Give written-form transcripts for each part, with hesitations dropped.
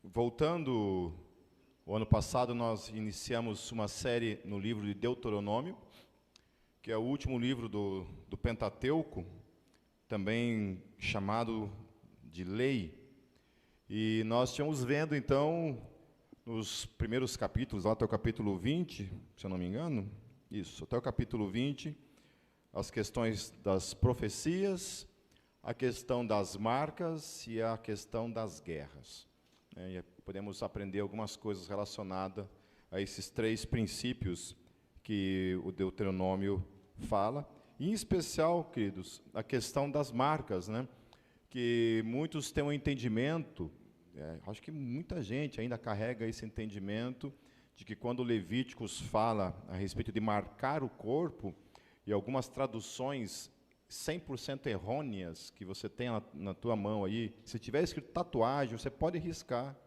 Voltando, o ano passado nós iniciamos uma série no livro de Deuteronômio, que é o último livro do Pentateuco, também chamado de Lei. E nós estamos vendo, então, nos primeiros capítulos, lá até o capítulo 20, se eu não me engano, isso, até o capítulo 20, as questões das profecias, a questão das marcas e a questão das guerras. E podemos aprender algumas coisas relacionadas a esses três princípios que o Deuteronômio fala. E, em especial, queridos, a questão das marcas, né? Que muitos têm um entendimento, acho que muita gente ainda carrega esse entendimento, de que quando Levíticos fala a respeito de marcar o corpo, e algumas traduções 100% errôneas que você tem na tua mão aí, se tiver escrito tatuagem, você pode riscar,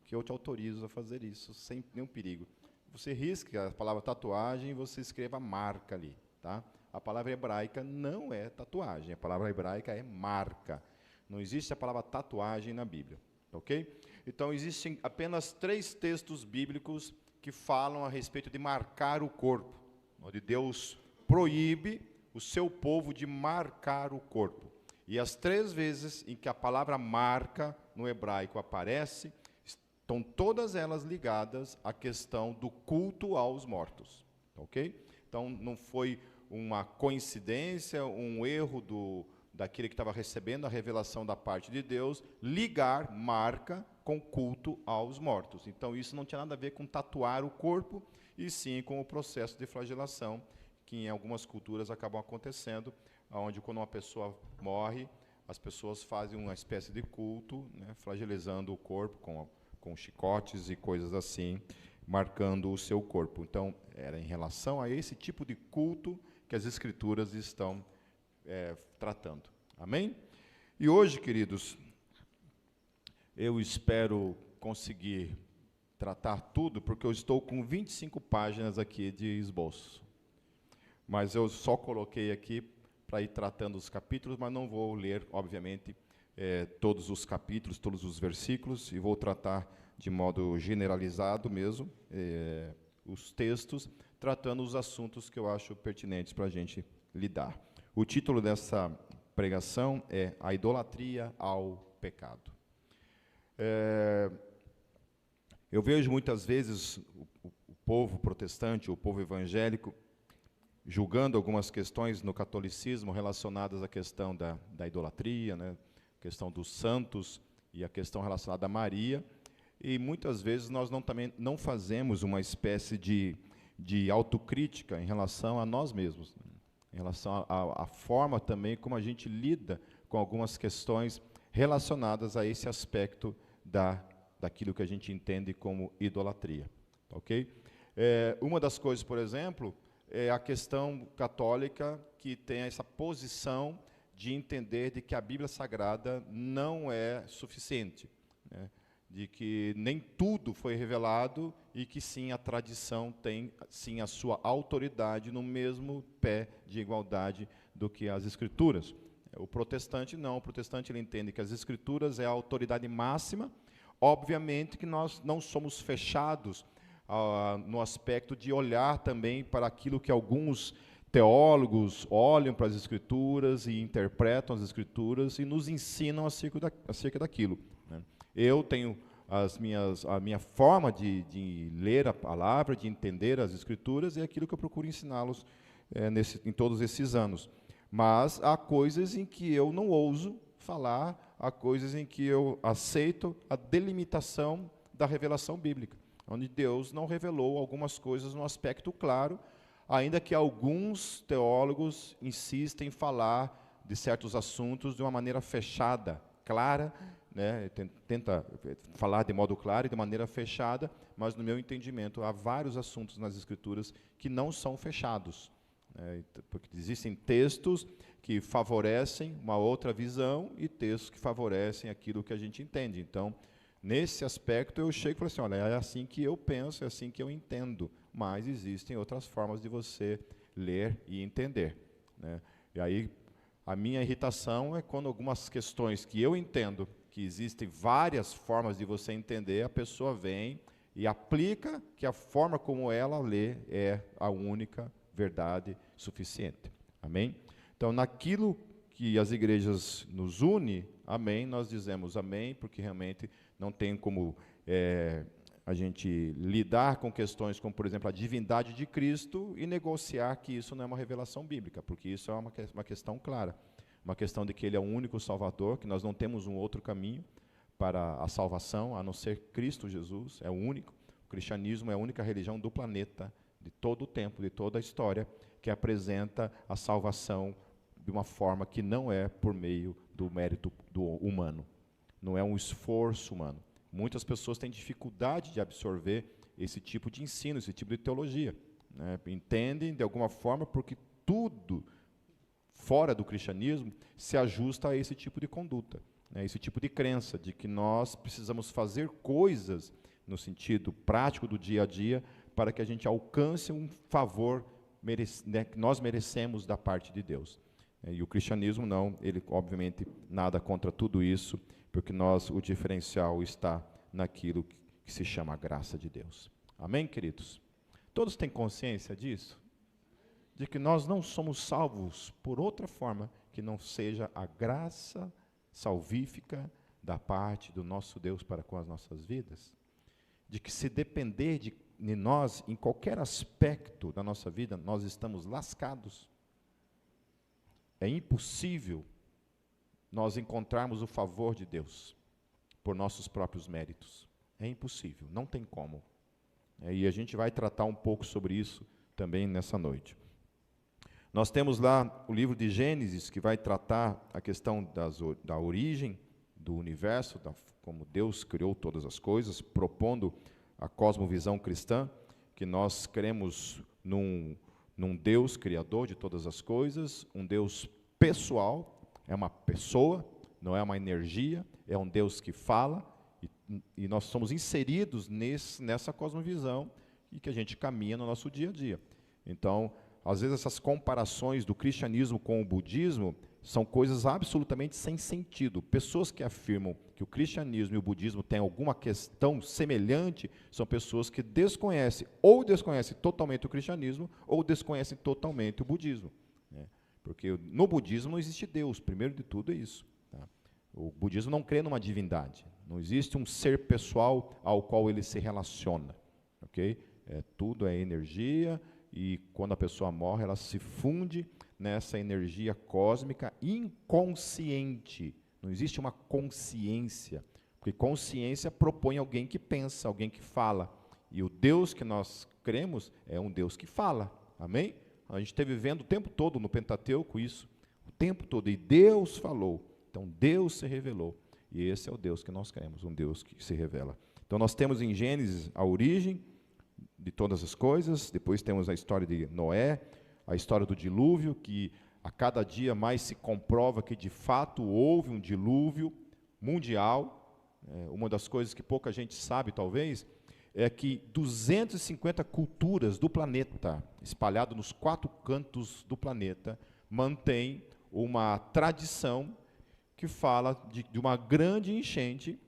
que eu te autorizo a fazer isso, sem nenhum perigo. Você risca a palavra tatuagem e você escreva a marca ali, tá? A palavra hebraica não é tatuagem, a palavra hebraica é marca. Não existe a palavra tatuagem na Bíblia, ok? Então, existem apenas 3 textos bíblicos que falam a respeito de marcar o corpo, onde Deus proíbe o seu povo de marcar o corpo. E as 3 vezes em que a palavra marca no hebraico aparece, estão todas elas ligadas à questão do culto aos mortos, ok? Então, não foi uma coincidência, um erro daquele que estava recebendo a revelação da parte de Deus, ligar marca com culto aos mortos. Então, isso não tinha nada a ver com tatuar o corpo, e sim com o processo de flagelação, que em algumas culturas acabam acontecendo, onde quando uma pessoa morre, as pessoas fazem uma espécie de culto, né, flagelizando o corpo com chicotes e coisas assim, marcando o seu corpo. Então, era em relação a esse tipo de culto que as Escrituras estão tratando. Amém? E hoje, queridos, eu espero conseguir tratar tudo, porque eu estou com 25 páginas aqui de esboço. Mas eu só coloquei aqui para ir tratando os capítulos, mas não vou ler, obviamente, todos os capítulos, todos os versículos, e vou tratar de modo generalizado mesmo os textos, tratando os assuntos que eu acho pertinentes para a gente lidar. O título dessa pregação é A Idolatria ao Pecado. Eu vejo muitas vezes o povo protestante, o povo evangélico, julgando algumas questões no catolicismo relacionadas à questão da idolatria, né, a questão dos santos e a questão relacionada a Maria, e muitas vezes nós também não fazemos uma espécie de autocrítica em relação a nós mesmos, né, em relação à forma também como a gente lida com algumas questões relacionadas a esse aspecto daquilo que a gente entende como idolatria, ok? Uma das coisas, por exemplo, é a questão católica, que tem essa posição de entender de que a Bíblia Sagrada não é suficiente, né? De que nem tudo foi revelado e que sim, a tradição tem sim a sua autoridade no mesmo pé de igualdade do que as Escrituras. O protestante não, o protestante ele entende que as Escrituras é a autoridade máxima. Obviamente que nós não somos fechados no aspecto de olhar também para aquilo que alguns teólogos olham para as Escrituras e interpretam as Escrituras e nos ensinam acerca daquilo, né? Eu tenho a minha forma de ler a palavra, de entender as Escrituras, é aquilo que eu procuro ensiná-los em todos esses anos. Mas há coisas em que eu não ouso falar, há coisas em que eu aceito a delimitação da revelação bíblica, onde Deus não revelou algumas coisas no aspecto claro, ainda que alguns teólogos insistem em falar de certos assuntos de uma maneira fechada, clara, né, tenta falar de modo claro e de maneira fechada, mas no meu entendimento há vários assuntos nas Escrituras que não são fechados, né, porque existem textos que favorecem uma outra visão e textos que favorecem aquilo que a gente entende. Então, nesse aspecto, eu chego e falo assim, olha, é assim que eu penso, é assim que eu entendo, mas existem outras formas de você ler e entender, né? E aí, a minha irritação é quando algumas questões que eu entendo que existem várias formas de você entender, a pessoa vem e aplica que a forma como ela lê é a única verdade suficiente. Amém? Então, naquilo que as igrejas nos une, amém, nós dizemos amém, porque realmente não tem como a gente lidar com questões como, por exemplo, a divindade de Cristo e negociar que isso não é uma revelação bíblica, porque isso é uma questão clara, uma questão de que Ele é o único Salvador, que nós não temos um outro caminho para a salvação, a não ser Cristo Jesus, é o único. O cristianismo é a única religião do planeta, de todo o tempo, de toda a história, que apresenta a salvação de uma forma que não é por meio do mérito humano, não é um esforço humano. Muitas pessoas têm dificuldade de absorver esse tipo de ensino, esse tipo de teologia, né? Entendem de alguma forma porque tudo fora do cristianismo se ajusta a esse tipo de conduta, né? Esse tipo de crença de que nós precisamos fazer coisas no sentido prático do dia a dia para que a gente alcance um favor né, que nós merecemos da parte de Deus. E o cristianismo não, ele obviamente nada contra tudo isso, porque o diferencial está naquilo que se chama a graça de Deus. Amém, queridos? Todos têm consciência disso? De que nós não somos salvos por outra forma que não seja a graça salvífica da parte do nosso Deus para com as nossas vidas? De que se depender de nós, em qualquer aspecto da nossa vida, nós estamos lascados. É impossível nós encontrarmos o favor de Deus por nossos próprios méritos. É impossível, não tem como. E a gente vai tratar um pouco sobre isso também nessa noite. Nós temos lá o livro de Gênesis, que vai tratar a questão da origem do universo, como Deus criou todas as coisas, propondo a cosmovisão cristã, que nós cremos num Deus criador de todas as coisas, um Deus pessoal, é uma pessoa, não é uma energia, é um Deus que fala, e nós somos inseridos nessa cosmovisão e que a gente caminha no nosso dia a dia. Então, às vezes essas comparações do cristianismo com o budismo são coisas absolutamente sem sentido. Pessoas que afirmam que o cristianismo e o budismo têm alguma questão semelhante são pessoas que desconhecem totalmente o cristianismo ou desconhecem totalmente o budismo, né? Porque no budismo não existe Deus, primeiro de tudo é isso, tá? O budismo não crê numa divindade, não existe um ser pessoal ao qual ele se relaciona, ok? Tudo é energia, e quando a pessoa morre, ela se funde nessa energia cósmica inconsciente. Não existe uma consciência, porque consciência propõe alguém que pensa, alguém que fala. E o Deus que nós cremos é um Deus que fala, amém? A gente está vivendo o tempo todo no Pentateuco isso, o tempo todo, e Deus falou. Então Deus se revelou, e esse é o Deus que nós cremos, um Deus que se revela. Então nós temos em Gênesis a origem de todas as coisas, depois temos a história de Noé, a história do dilúvio, que a cada dia mais se comprova que de fato houve um dilúvio mundial. Uma das coisas que pouca gente sabe, talvez, é que 250 culturas do planeta, espalhadas nos 4 cantos do planeta, mantêm uma tradição que fala de uma grande enchente,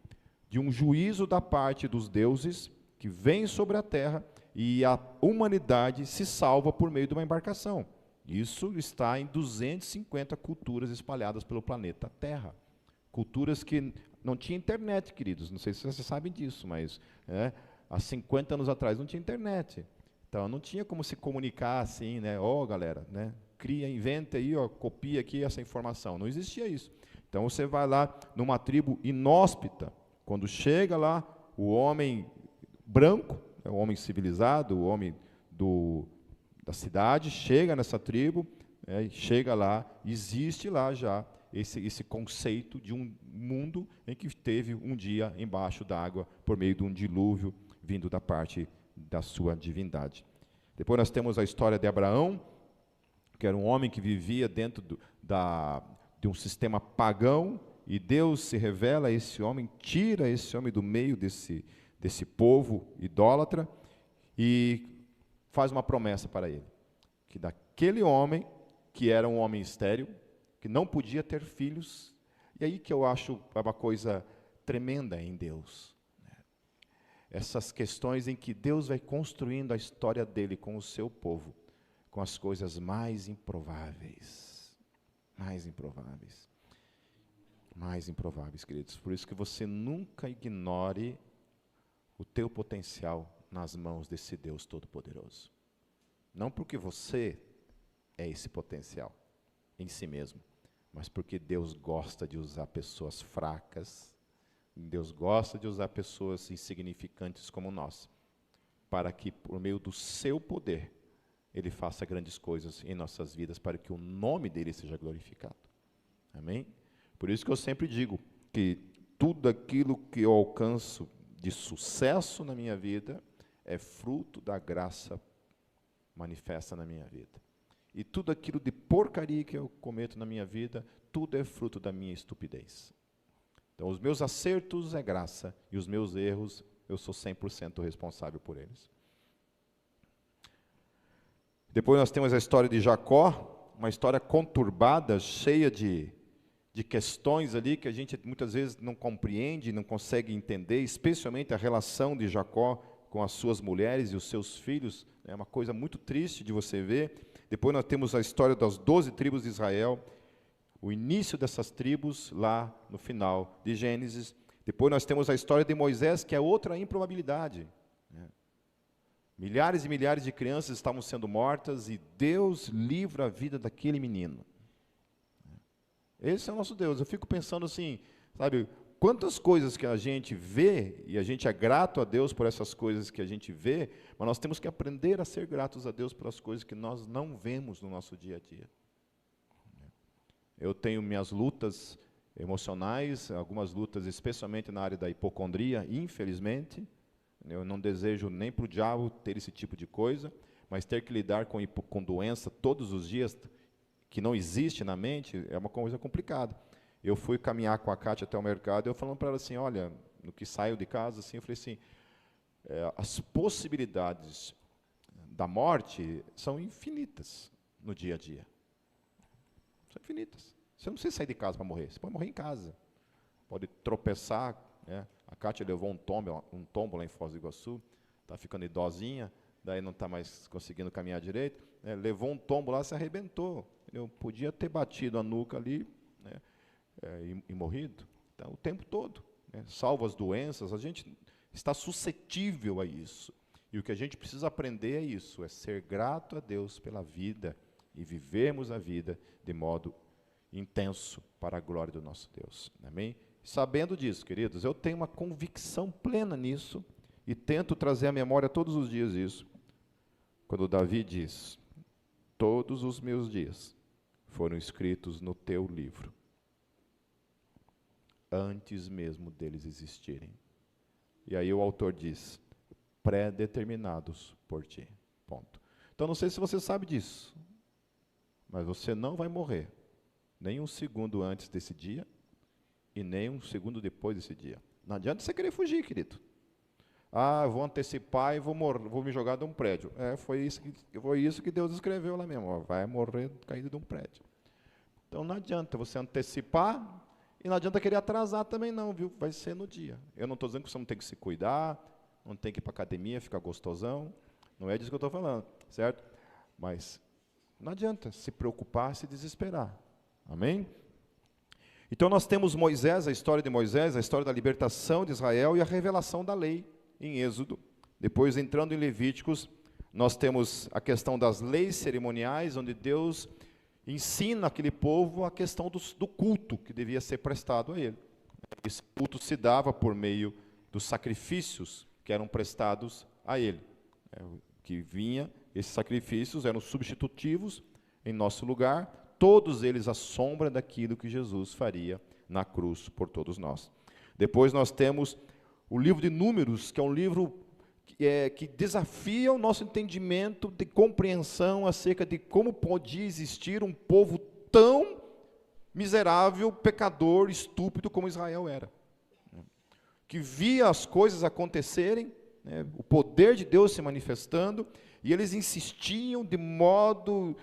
de um juízo da parte dos deuses, que vem sobre a terra, e a humanidade se salva por meio de uma embarcação. Isso está em 250 culturas espalhadas pelo planeta Terra. Culturas que não tinha internet, queridos, não sei se vocês sabem disso, mas há 50 anos atrás não tinha internet. Então não tinha como se comunicar assim, né? Galera, né? Cria, inventa aí, copia aqui essa informação. Não existia isso. Então você vai lá numa tribo inóspita, quando chega lá o homem branco, o homem civilizado, o homem da cidade, chega nessa tribo, chega lá, existe lá já esse conceito de um mundo em que teve um dia embaixo d'água por meio de um dilúvio vindo da parte da sua divindade. Depois nós temos a história de Abraão, que era um homem que vivia dentro de um sistema pagão, e Deus se revela a esse homem, tira esse homem do meio desse povo idólatra e faz uma promessa para ele, que daquele homem, que era um homem estéril, que não podia ter filhos, E aí que eu acho uma coisa tremenda em Deus. Essas questões em que Deus vai construindo a história dele com o seu povo, com as coisas mais improváveis. Mais improváveis. Mais improváveis, queridos. Por isso que você nunca ignore o teu potencial nas mãos desse Deus Todo-Poderoso. Não porque você é esse potencial em si mesmo, mas porque Deus gosta de usar pessoas fracas, Deus gosta de usar pessoas insignificantes como nós, para que por meio do seu poder, Ele faça grandes coisas em nossas vidas, para que o nome dEle seja glorificado. Amém? Por isso que eu sempre digo que tudo aquilo que eu alcanço de sucesso na minha vida é fruto da graça manifesta na minha vida. E tudo aquilo de porcaria que eu cometo na minha vida, tudo é fruto da minha estupidez. Então, os meus acertos é graça, e os meus erros, eu sou 100% responsável por eles. Depois nós temos a história de Jacó, uma história conturbada, cheia de questões ali que a gente muitas vezes não compreende, não consegue entender, especialmente a relação de Jacó com as suas mulheres e os seus filhos. É uma coisa muito triste de você ver. Depois nós temos a história das 12 tribos de Israel, o início dessas tribos lá no final de Gênesis. Depois nós temos a história de Moisés, que é outra improbabilidade. Milhares e milhares de crianças estavam sendo mortas e Deus livra a vida daquele menino. Esse é o nosso Deus. Eu fico pensando assim, sabe, quantas coisas que a gente vê, e a gente é grato a Deus por essas coisas que a gente vê, mas nós temos que aprender a ser gratos a Deus pelas coisas que nós não vemos no nosso dia a dia. Eu tenho minhas lutas emocionais, algumas lutas especialmente na área da hipocondria, infelizmente. Eu não desejo nem para o diabo ter esse tipo de coisa, mas ter que lidar com doença todos os dias, que não existe na mente, é uma coisa complicada. Eu fui caminhar com a Kátia até o mercado, eu falando para ela assim, olha, no que saio de casa, assim, eu falei assim, as possibilidades da morte são infinitas no dia a dia. São infinitas. Você não precisa sair de casa para morrer, você pode morrer em casa. Pode tropeçar, né? A Kátia levou um tombo lá em Foz do Iguaçu, está ficando idosinha, daí não está mais conseguindo caminhar direito, né? Levou um tombo lá, se arrebentou. Eu podia ter batido a nuca ali, né? E morrido. Então, o tempo todo, né? Salvo as doenças, a gente está suscetível a isso. E o que a gente precisa aprender é isso, é ser grato a Deus pela vida e vivermos a vida de modo intenso para a glória do nosso Deus. Amém? Sabendo disso, queridos, eu tenho uma convicção plena nisso e tento trazer à memória todos os dias isso. Quando Davi diz, todos os meus dias foram escritos no teu livro, antes mesmo deles existirem. E aí o autor diz, pré-determinados por ti. Ponto. Então, não sei se você sabe disso, mas você não vai morrer nem um segundo antes desse dia e nem um segundo depois desse dia. Não adianta você querer fugir, querido. Ah, eu vou antecipar e vou me jogar de um prédio. Foi isso que Deus escreveu lá mesmo. Vai morrer caído de um prédio. Então, não adianta você antecipar e não adianta querer atrasar também não, viu? Vai ser no dia. Eu não estou dizendo que você não tem que se cuidar, não tem que ir para a academia, ficar gostosão. Não é disso que eu estou falando, certo? Mas não adianta se preocupar, se desesperar. Amém? Então nós temos Moisés, a história de Moisés, a história da libertação de Israel e a revelação da lei em Êxodo. Depois, entrando em Levíticos, nós temos a questão das leis cerimoniais, onde Deus ensina aquele povo a questão do culto que devia ser prestado a ele. Esse culto se dava por meio dos sacrifícios que eram prestados a ele. Esses sacrifícios eram substitutivos em nosso lugar, todos eles à sombra daquilo que Jesus faria na cruz por todos nós. Depois nós temos o livro de Números, que é um livro que desafia o nosso entendimento de compreensão acerca de como podia existir um povo tão miserável, pecador, estúpido como Israel era. Que via as coisas acontecerem, né, o poder de Deus se manifestando, e eles insistiam de modo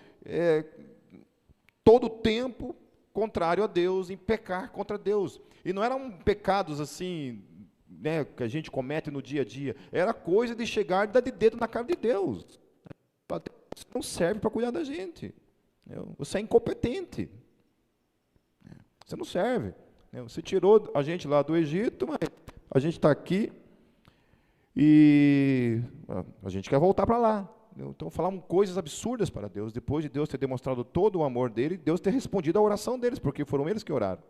todo o tempo contrário a Deus, em pecar contra Deus. E não eram pecados assim, né, que a gente comete no dia a dia. Era coisa de chegar e dar de dedo na cara de Deus. Você não serve para cuidar da gente. Você é incompetente. Você não serve. Você tirou a gente lá do Egito, mas a gente está aqui e a gente quer voltar para lá. Então falavam coisas absurdas para Deus, depois de Deus ter demonstrado todo o amor dele, Deus ter respondido à oração deles, porque foram eles que oraram.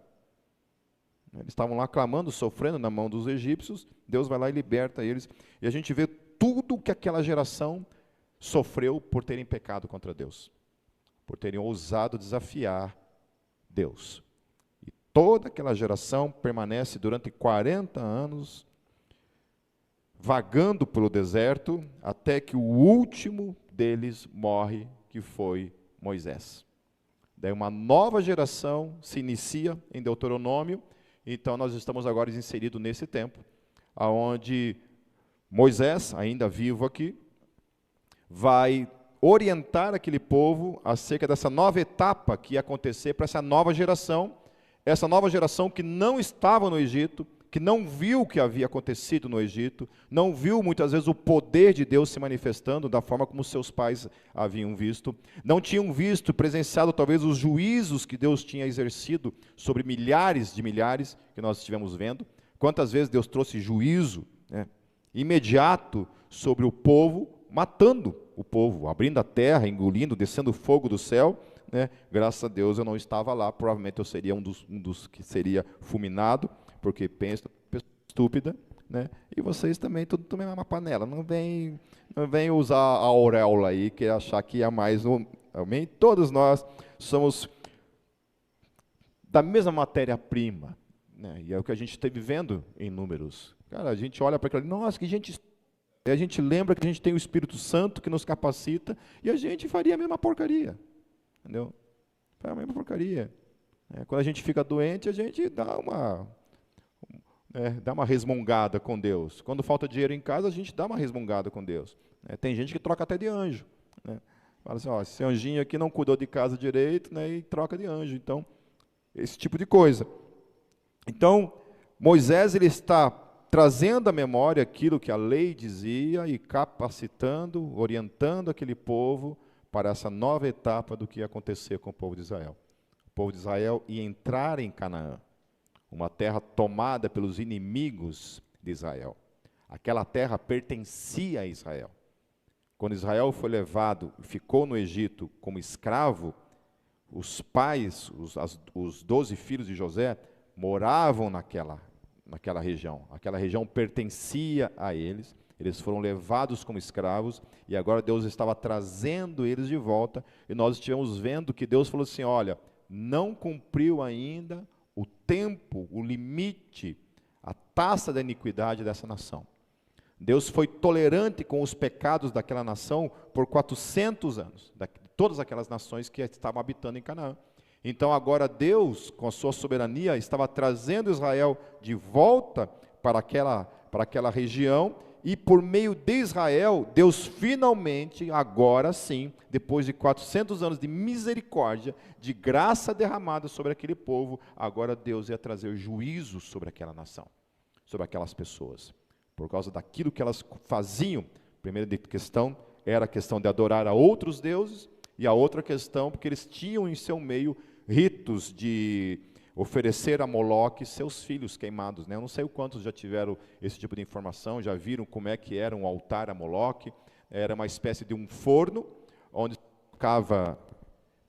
Eles estavam lá clamando, sofrendo na mão dos egípcios, Deus vai lá e liberta eles, e a gente vê tudo que aquela geração sofreu por terem pecado contra Deus, por terem ousado desafiar Deus. E toda aquela geração permanece durante 40 anos, vagando pelo deserto, até que o último deles morre, que foi Moisés. Daí uma nova geração se inicia em Deuteronômio, então nós estamos agora inseridos nesse tempo, onde Moisés, ainda vivo aqui, vai orientar aquele povo acerca dessa nova etapa que ia acontecer para essa nova geração que não estava no Egito, que não viu o que havia acontecido no Egito, não viu muitas vezes o poder de Deus se manifestando da forma como seus pais haviam visto, não tinham visto, presenciado talvez os juízos que Deus tinha exercido sobre milhares de milhares que nós estivemos vendo. Quantas vezes Deus trouxe juízo, né, imediato sobre o povo, matando o povo, abrindo a terra, engolindo, descendo fogo do céu, né? Graças a Deus eu não estava lá, provavelmente eu seria um dos que seria fulminado, porque pensa estúpida, né? E vocês também, tudo também é uma panela, não vem usar a auréola aí, que achar que é mais um, amém? Todos nós somos da mesma matéria-prima, né? E é o que a gente está vivendo em Números. Cara, a gente olha para aquilo, nossa, que gente, e a gente lembra que a gente tem o Espírito Santo que nos capacita, e a gente faria a mesma porcaria, entendeu? Faria a mesma porcaria. Quando a gente fica doente, a gente dá uma resmungada com Deus. Quando falta dinheiro em casa, a gente dá uma resmungada com Deus. Tem gente que troca até de anjo, né? Fala assim, ó, esse anjinho aqui não cuidou de casa direito, né, e troca de anjo. Então, esse tipo de coisa. Então, Moisés ele está trazendo à memória aquilo que a lei dizia e capacitando, orientando aquele povo para essa nova etapa do que ia acontecer com o povo de Israel. O povo de Israel ia entrar em Canaã, uma terra tomada pelos inimigos de Israel. Aquela terra pertencia a Israel. Quando Israel foi levado e ficou no Egito como escravo, os pais, os 12 filhos de José, moravam naquela região. Aquela região pertencia a eles. Eles foram levados como escravos e agora Deus estava trazendo eles de volta. E nós estivemos vendo que Deus falou assim, olha, não cumpriu ainda o tempo, o limite, a taxa da iniquidade dessa nação. Deus foi tolerante com os pecados daquela nação por 400 anos, de todas aquelas nações que estavam habitando em Canaã. Então agora Deus, com a sua soberania, estava trazendo Israel de volta para aquela região, e por meio de Israel, Deus finalmente, agora sim, depois de 400 anos de misericórdia, de graça derramada sobre aquele povo, agora Deus ia trazer juízo sobre aquela nação, sobre aquelas pessoas, por causa daquilo que elas faziam. A primeira questão era a questão de adorar a outros deuses, e a outra questão, porque eles tinham em seu meio ritos de oferecer a Moloque seus filhos queimados, né? Eu não sei o quantos já tiveram esse tipo de informação, já viram como é que era um altar a Moloque. Era uma espécie de um forno, onde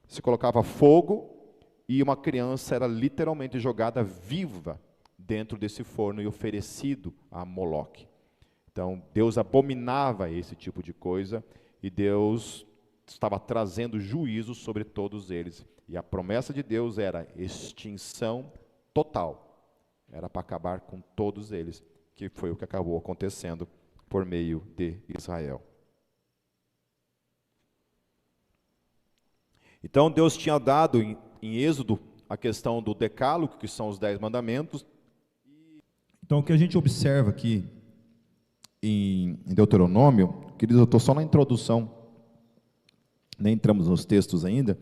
se colocava fogo, e uma criança era literalmente jogada viva dentro desse forno e oferecido a Moloque. Então, Deus abominava esse tipo de coisa, e Deus estava trazendo juízo sobre todos eles. E a promessa de Deus era extinção total. Era para acabar com todos eles, que foi o que acabou acontecendo por meio de Israel. Então Deus tinha dado em Êxodo a questão do decálogo, que são os 10 mandamentos. Então o que a gente observa aqui em Deuteronômio, queridos, eu estou só na introdução, nem entramos nos textos ainda,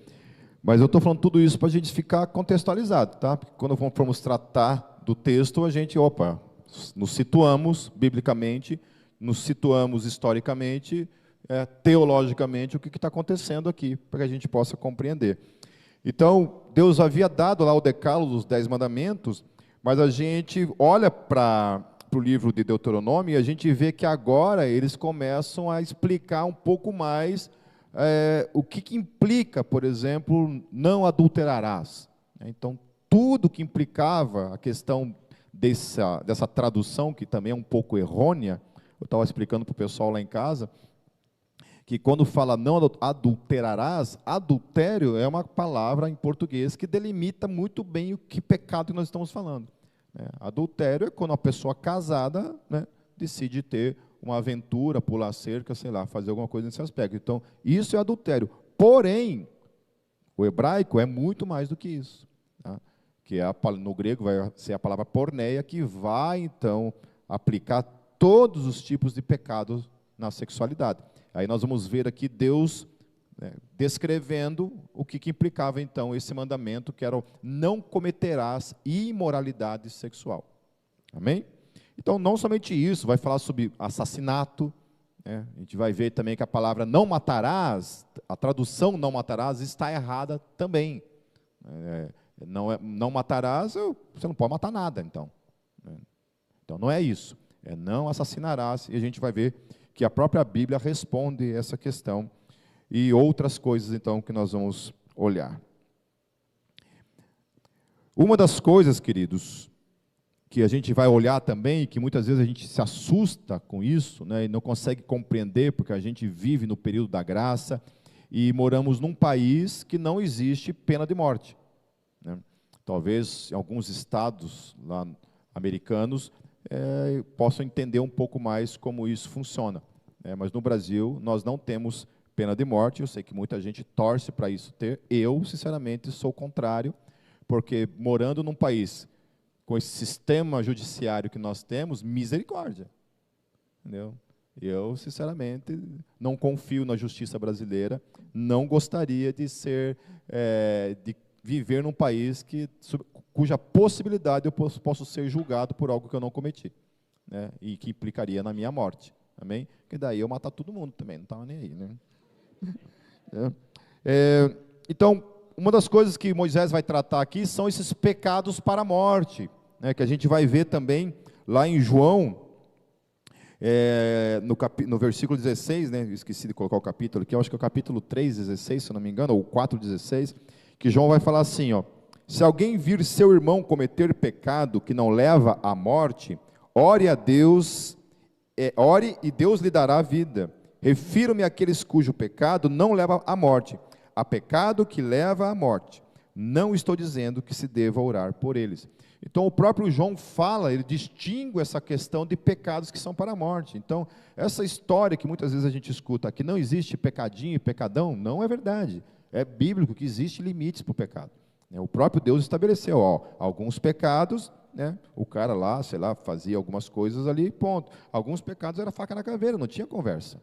Mas eu estou falando tudo isso para a gente ficar contextualizado, tá? Porque quando formos tratar do texto, a gente, nos situamos biblicamente, nos situamos historicamente, teologicamente, o que está acontecendo aqui, para que a gente possa compreender. Então, Deus havia dado lá o decálogo dos 10 mandamentos, mas a gente olha para o livro de Deuteronômio e a gente vê que agora eles começam a explicar um pouco mais o que implica, por exemplo, não adulterarás. Então, tudo que implicava a questão dessa tradução, que também é um pouco errônea, eu estava explicando para o pessoal lá em casa, que quando fala não adulterarás, adultério é uma palavra em português que delimita muito bem o que pecado nós estamos falando. Adultério é quando uma pessoa casada, decide ter uma aventura, pular cerca, sei lá, fazer alguma coisa nesse aspecto. Então, isso é adultério. Porém, o hebraico é muito mais do que isso. Tá? Que no grego vai ser a palavra porneia, que vai, então, aplicar todos os tipos de pecados na sexualidade. Aí nós vamos ver aqui Deus descrevendo o que implicava, então, esse mandamento, que era o não cometerás imoralidade sexual. Amém? Então, não somente isso, vai falar sobre assassinato, a gente vai ver também que a palavra não matarás, a tradução não matarás está errada também. Não matarás, você não pode matar nada, então. Então, não é isso. Não assassinarás, e a gente vai ver que a própria Bíblia responde essa questão, e outras coisas, então, que nós vamos olhar. Uma das coisas, queridos, que a gente vai olhar também, que muitas vezes a gente se assusta com isso, e não consegue compreender, porque a gente vive no período da graça, e moramos num país que não existe pena de morte. Talvez em alguns estados lá americanos possam entender um pouco mais como isso funciona. Mas no Brasil nós não temos pena de morte. Eu sei que muita gente torce para isso ter. Eu, sinceramente, sou contrário, porque morando num país com esse sistema judiciário que nós temos, misericórdia. Entendeu? Eu, sinceramente, não confio na justiça brasileira, não gostaria de de viver num país cuja possibilidade eu posso ser julgado por algo que eu não cometi, e que implicaria na minha morte. Amém? Porque daí eu matar todo mundo também, não estava nem aí. Então, uma das coisas que Moisés vai tratar aqui são esses pecados para a morte, que a gente vai ver também lá em João, no versículo 16, esqueci de colocar o capítulo aqui, eu acho que é o capítulo 3:16, se eu não me engano, ou 4:16, que João vai falar assim, se alguém vir seu irmão cometer pecado que não leva à morte, ore a Deus, ore e Deus lhe dará vida. Refiro-me àqueles cujo pecado não leva à morte, a pecado que leva à morte. Não estou dizendo que se deva orar por eles. Então, o próprio João fala, ele distingue essa questão de pecados que são para a morte. Então, essa história que muitas vezes a gente escuta, que não existe pecadinho e pecadão, não é verdade. É bíblico que existe limites para o pecado. O próprio Deus estabeleceu, alguns pecados, o cara lá, sei lá, fazia algumas coisas ali, ponto. Alguns pecados era faca na caveira, não tinha conversa.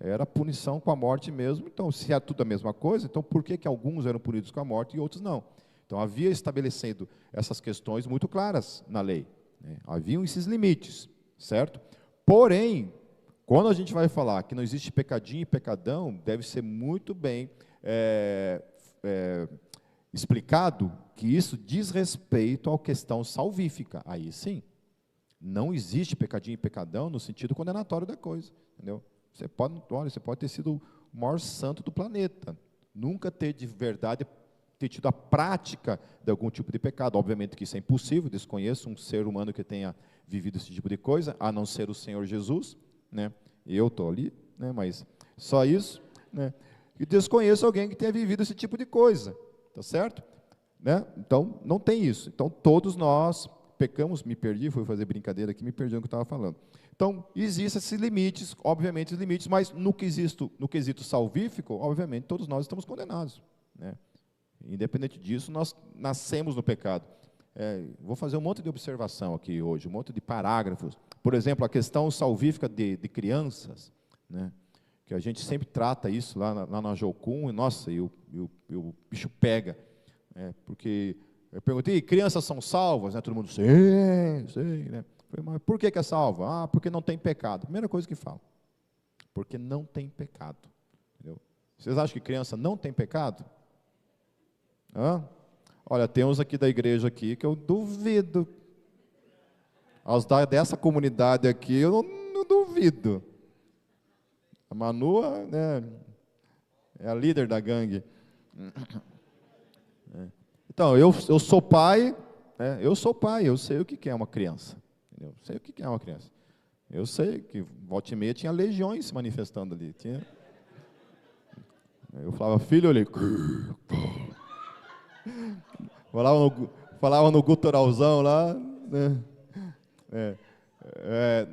Era punição com a morte mesmo. Então, se é tudo a mesma coisa, então por que alguns eram punidos com a morte e outros não? Então, havia estabelecendo essas questões muito claras na lei. Haviam esses limites, certo? Porém, quando a gente vai falar que não existe pecadinho e pecadão, deve ser muito bem explicado que isso diz respeito à questão salvífica. Aí sim, não existe pecadinho e pecadão no sentido condenatório da coisa, entendeu? Você pode ter sido o maior santo do planeta, nunca ter de verdade ter tido a prática de algum tipo de pecado. Obviamente que isso é impossível, desconheço um ser humano que tenha vivido esse tipo de coisa, a não ser o Senhor Jesus, eu estou ali, mas só isso, e desconheço alguém que tenha vivido esse tipo de coisa, tá certo? Então, não tem isso. Então, todos nós pecamos, me perdi, fui fazer brincadeira aqui, me perdi no que eu estava falando. Então, existem esses limites, obviamente, os limites, mas no quesito salvífico, obviamente, todos nós estamos condenados. Independente disso, nós nascemos no pecado. Vou fazer um monte de observação aqui hoje, um monte de parágrafos. Por exemplo, a questão salvífica de crianças, que a gente sempre trata isso lá na Jocum, e nossa, e o bicho pega, porque eu perguntei, crianças são salvas? Todo mundo, sei, né? Falei, mas por que é salva? Porque não tem pecado. Primeira coisa que fala, porque não tem pecado. Entendeu? Vocês acham que criança não tem pecado? Olha, tem uns aqui da igreja aqui que eu duvido. Aos dessa comunidade aqui, eu não duvido. A Manu, né, é a líder da gangue. Então, eu sou pai, eu sou pai, eu sei o que é uma criança. Eu sei o que é uma criança. Eu sei que volta e meia tinha legiões se manifestando ali. Eu falava, filho, ali. Falava no guturalzão lá, né?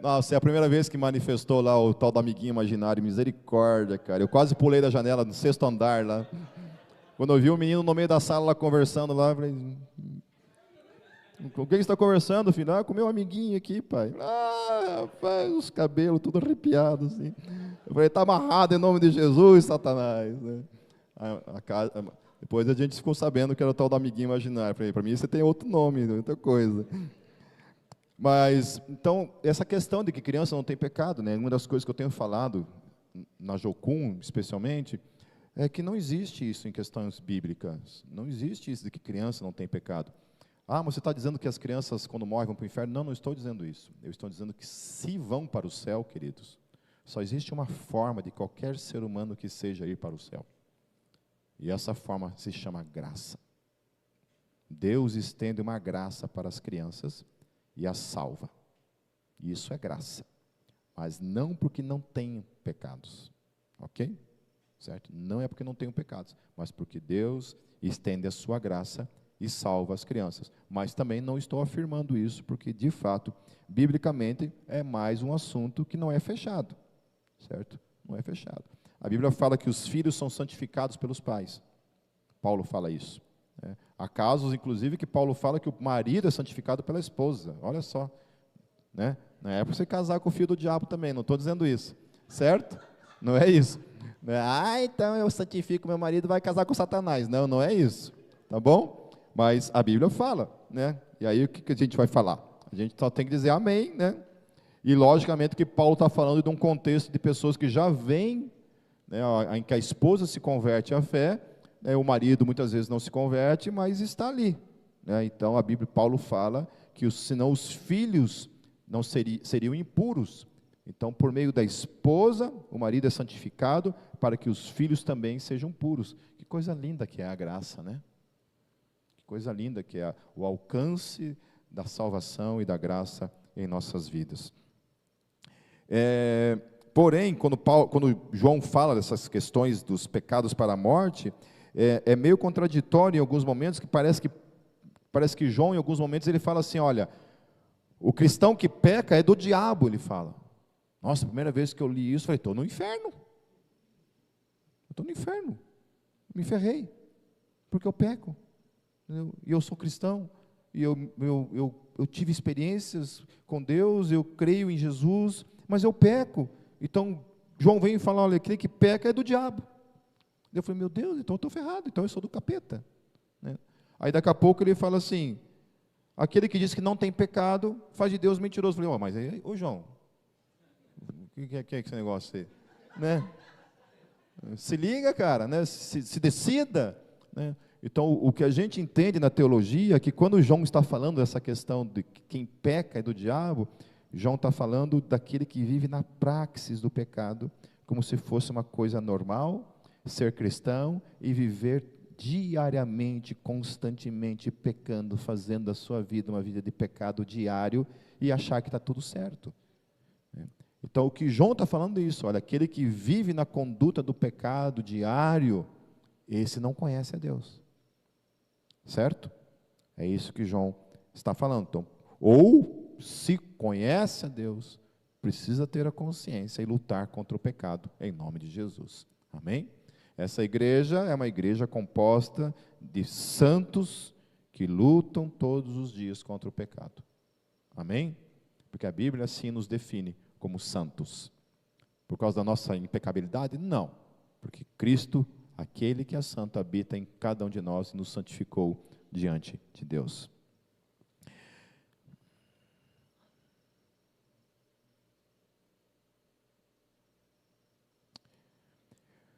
Nossa, é a primeira vez que manifestou lá o tal do amiguinho imaginário, misericórdia, cara. Eu quase pulei da janela do 6º andar lá. Quando eu vi o menino no meio da sala lá conversando lá, eu falei, com quem você está conversando, filho? Com meu amiguinho aqui, pai. Rapaz, os cabelos tudo arrepiados, assim. Eu falei, está amarrado em nome de Jesus, Satanás, né? Depois a gente ficou sabendo que era o tal do amiguinho imaginário. Eu falei, para mim você tem outro nome, outra coisa. Mas, então, essa questão de que criança não tem pecado, né? Uma das coisas que eu tenho falado, na Jocum, especialmente, é que não existe isso em questões bíblicas. Não existe isso de que criança não tem pecado. Mas você está dizendo que as crianças, quando morrem, vão para o inferno? Não, não estou dizendo isso. Eu estou dizendo que se vão para o céu, queridos, só existe uma forma de qualquer ser humano que seja ir para o céu. E essa forma se chama graça. Deus estende uma graça para as crianças e as salva. Isso é graça. Mas não porque não tenham pecados. Ok? Certo? Não é porque não tenham pecados, mas porque Deus estende a sua graça e salva as crianças. Mas também não estou afirmando isso, porque, de fato, biblicamente, é mais um assunto que não é fechado. Certo? Não é fechado. A Bíblia fala que os filhos são santificados pelos pais. Paulo fala isso. Há casos, inclusive, que Paulo fala que o marido é santificado pela esposa. Olha só. Né? Não é para você casar com o filho do diabo também, não estou dizendo isso. Certo? Não é isso. Então eu santifico meu marido, vai casar com Satanás. Não, não é isso. Tá bom? Mas a Bíblia fala, né? E aí o que a gente vai falar? A gente só tem que dizer amém, né? E logicamente que Paulo está falando de um contexto de pessoas que já vêm, né, em que a esposa se converte à fé, né, o marido muitas vezes não se converte, mas está ali. Né? Então a Bíblia, Paulo fala que senão os filhos não seriam impuros. Então, por meio da esposa, o marido é santificado para que os filhos também sejam puros. Que coisa linda que é a graça, né? Que coisa linda que é o alcance da salvação e da graça em nossas vidas. Porém, quando João fala dessas questões dos pecados para a morte, é meio contraditório em alguns momentos, que parece que João, em alguns momentos, ele fala assim, olha, o cristão que peca é do diabo, ele fala. Nossa, a primeira vez que eu li isso, eu falei, estou no inferno. Eu estou no inferno. Me ferrei, porque eu peco. E eu sou cristão, e eu tive experiências com Deus, eu creio em Jesus, mas eu peco. Então, João vem e fala, olha, aquele que peca é do diabo. Eu falei, meu Deus, então eu estou ferrado, então eu sou do capeta. Né? Aí daqui a pouco ele fala assim, aquele que diz que não tem pecado, faz de Deus mentiroso. Eu falei, mas aí, João, o que é esse negócio aí? Né? Se liga, cara, né? se decida. Né? Então, o que a gente entende na teologia é que quando João está falando dessa questão de que quem peca é do diabo, João está falando daquele que vive na praxis do pecado, como se fosse uma coisa normal, ser cristão e viver diariamente, constantemente pecando, fazendo da sua vida uma vida de pecado diário e achar que está tudo certo. Então, o que João está falando é isso, olha, aquele que vive na conduta do pecado diário, esse não conhece a Deus. Certo? É isso que João está falando. Então, ou se conhece a Deus, precisa ter a consciência e lutar contra o pecado, em nome de Jesus. Amém? Essa igreja é uma igreja composta de santos que lutam todos os dias contra o pecado. Amém? Porque a Bíblia assim nos define como santos. Por causa da nossa impecabilidade? Não, porque Cristo, aquele que é santo, habita em cada um de nós e nos santificou diante de Deus.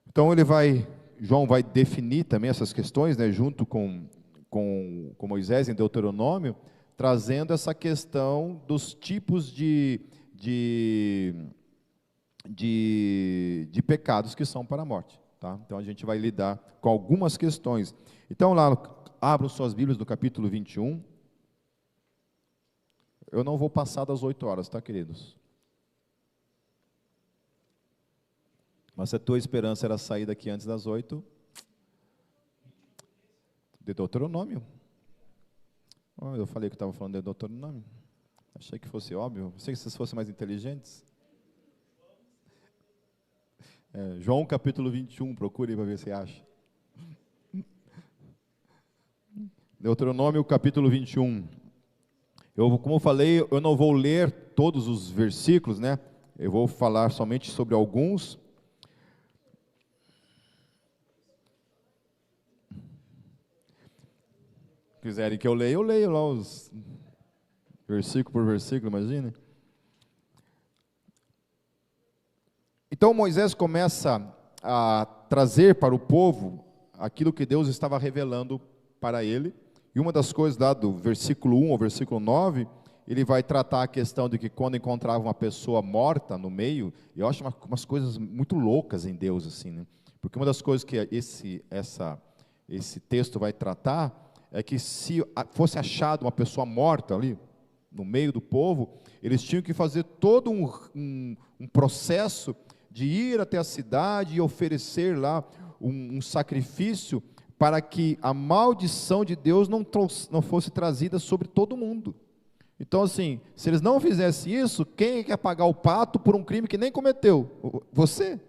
Então João vai definir também essas questões, né, junto com Moisés em Deuteronômio, trazendo essa questão dos tipos de pecados que são para a morte. Tá? Então a gente vai lidar com algumas questões. Então lá, abram suas Bíblias no capítulo 21. Eu não vou passar das 8 horas, tá, queridos? Mas se a tua esperança era sair daqui antes das 8, de Deuteronômio. Oh, eu falei que estava falando de Deuteronômio. Achei que fosse óbvio. Achei que vocês fossem mais inteligentes. João capítulo 21, procure para ver se acha. Deuteronômio capítulo 21. Como eu falei, eu não vou ler todos os versículos, né? Eu vou falar somente sobre alguns. Se quiserem que eu leio lá os versículo por versículo, imagine. Então Moisés começa a trazer para o povo aquilo que Deus estava revelando para ele. E uma das coisas lá do versículo 1 ao versículo 9, ele vai tratar a questão de que quando encontrava uma pessoa morta no meio, eu acho umas coisas muito loucas em Deus, assim, né? Porque uma das coisas que esse texto vai tratar é que se fosse achado uma pessoa morta ali, no meio do povo, eles tinham que fazer todo um processo de ir até a cidade e oferecer lá um sacrifício para que a maldição de Deus não fosse trazida sobre todo mundo. Então, assim, se eles não fizessem isso, quem quer pagar o pato por um crime que nem cometeu? Você.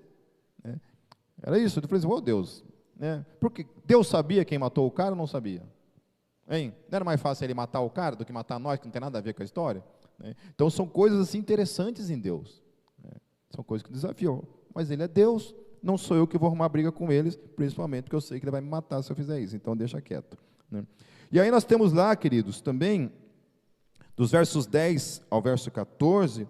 Era isso. Eu falei assim, oh Deus, porque Deus sabia quem matou o cara ou não sabia? Hein? Não era mais fácil ele matar o cara do que matar nós, que não tem nada a ver com a história? Então são coisas assim interessantes em Deus. São coisas que desafiam. Mas ele é Deus, não sou eu que vou arrumar briga com eles, principalmente porque eu sei que ele vai me matar se eu fizer isso, então deixa quieto. E aí nós temos lá, queridos, também, dos versos 10 ao verso 14,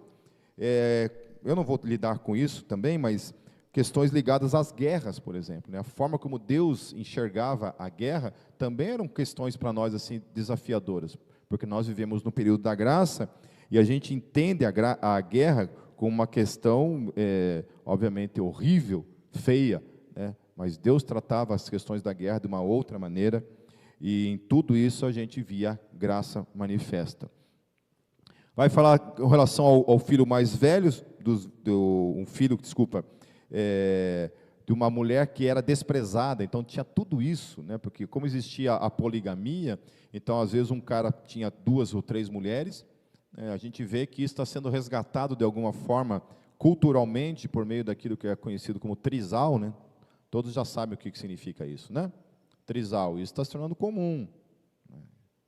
eu não vou lidar com isso também, mas questões ligadas às guerras, por exemplo, a forma como Deus enxergava a guerra, também eram questões para nós assim desafiadoras, porque nós vivemos no período da graça, e a gente entende a guerra como uma questão, obviamente, horrível, feia, mas Deus tratava as questões da guerra de uma outra maneira, e em tudo isso a gente via graça manifesta. Vai falar com relação ao filho mais velho, de uma mulher que era desprezada, então tinha tudo isso, porque como existia a poligamia, então às vezes um cara tinha 2 ou 3 mulheres, a gente vê que isso está sendo resgatado de alguma forma, culturalmente, por meio daquilo que é conhecido como trisal, Todos já sabem o que significa isso, Trisal, isso está se tornando comum,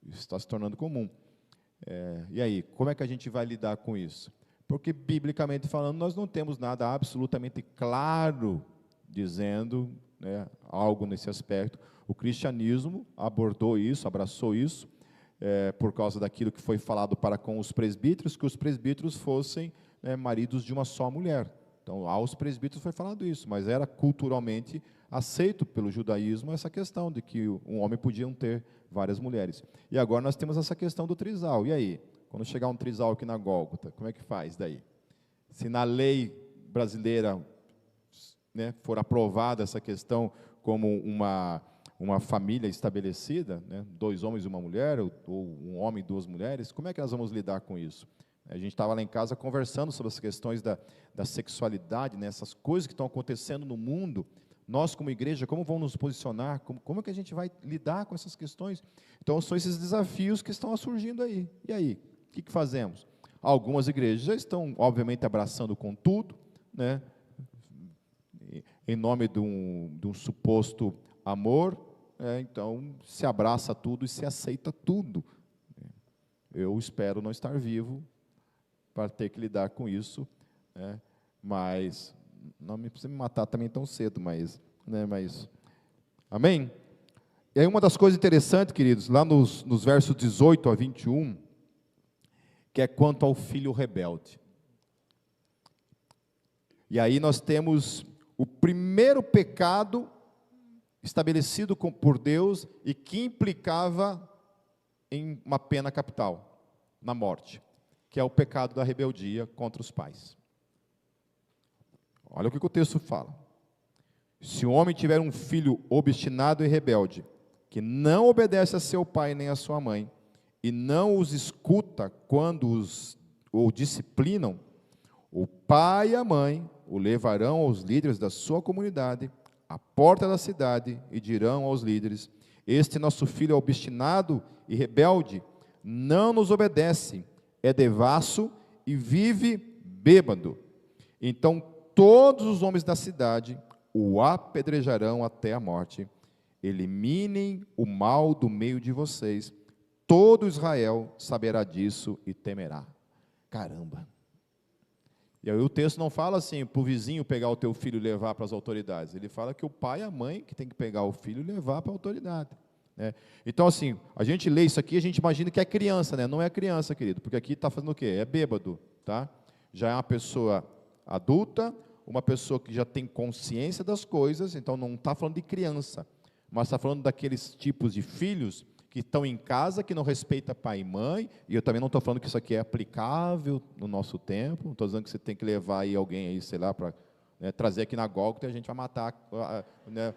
Isso está se tornando comum. E aí, como é que a gente vai lidar com isso? Porque, biblicamente falando, nós não temos nada absolutamente claro dizendo algo nesse aspecto. O cristianismo abordou isso, abraçou isso, por causa daquilo que foi falado para com os presbíteros, que os presbíteros fossem maridos de uma só mulher. Então, aos presbíteros foi falado isso, mas era culturalmente aceito pelo judaísmo essa questão de que um homem podia ter várias mulheres. E agora nós temos essa questão do trisal. E aí? Quando chegar um trisal aqui na Gólgota, como é que faz daí? Se na lei brasileira for aprovada essa questão como uma família estabelecida, 2 homens e uma mulher, ou um homem e 2 mulheres, como é que nós vamos lidar com isso? A gente estava lá em casa conversando sobre as questões da sexualidade, essas coisas que estão acontecendo no mundo. Nós, como igreja, como vamos nos posicionar? Como é que a gente vai lidar com essas questões? Então, são esses desafios que estão surgindo aí. E aí? O que fazemos? Algumas igrejas já estão, obviamente, abraçando com tudo, em nome de um suposto amor, então se abraça tudo e se aceita tudo. Eu espero não estar vivo para ter que lidar com isso, mas não me precisa me matar também tão cedo, mas, né, mas, amém? E aí uma das coisas interessantes, queridos, lá nos versos 18 a 21, que é quanto ao filho rebelde. E aí nós temos o primeiro pecado estabelecido por Deus e que implicava em uma pena capital, na morte, que é o pecado da rebeldia contra os pais. Olha o que o texto fala. Se o homem tiver um filho obstinado e rebelde, que não obedece a seu pai nem a sua mãe, e não os escuta quando o disciplinam, o pai e a mãe o levarão aos líderes da sua comunidade, à porta da cidade, e dirão aos líderes: este nosso filho é obstinado e rebelde, não nos obedece, é devasso e vive bêbado. Então todos os homens da cidade o apedrejarão até a morte. Eliminem o mal do meio de vocês. Todo Israel saberá disso e temerá. Caramba! E aí o texto não fala assim, para o vizinho pegar o teu filho e levar para as autoridades. Ele fala que o pai e a mãe que tem que pegar o filho e levar para a autoridade. Né? Então assim, a gente lê isso aqui, a gente imagina que é criança, né? Não é criança, querido, porque aqui está fazendo o quê? É bêbado, tá? Já é uma pessoa adulta, uma pessoa que já tem consciência das coisas, então não está falando de criança, mas está falando daqueles tipos de filhos que estão em casa, que não respeita pai e mãe, e eu também não estou falando que isso aqui é aplicável no nosso tempo, não estou dizendo que você tem que levar aí alguém aí, sei lá, para trazer aqui na Gólgota e a gente vai matar, né,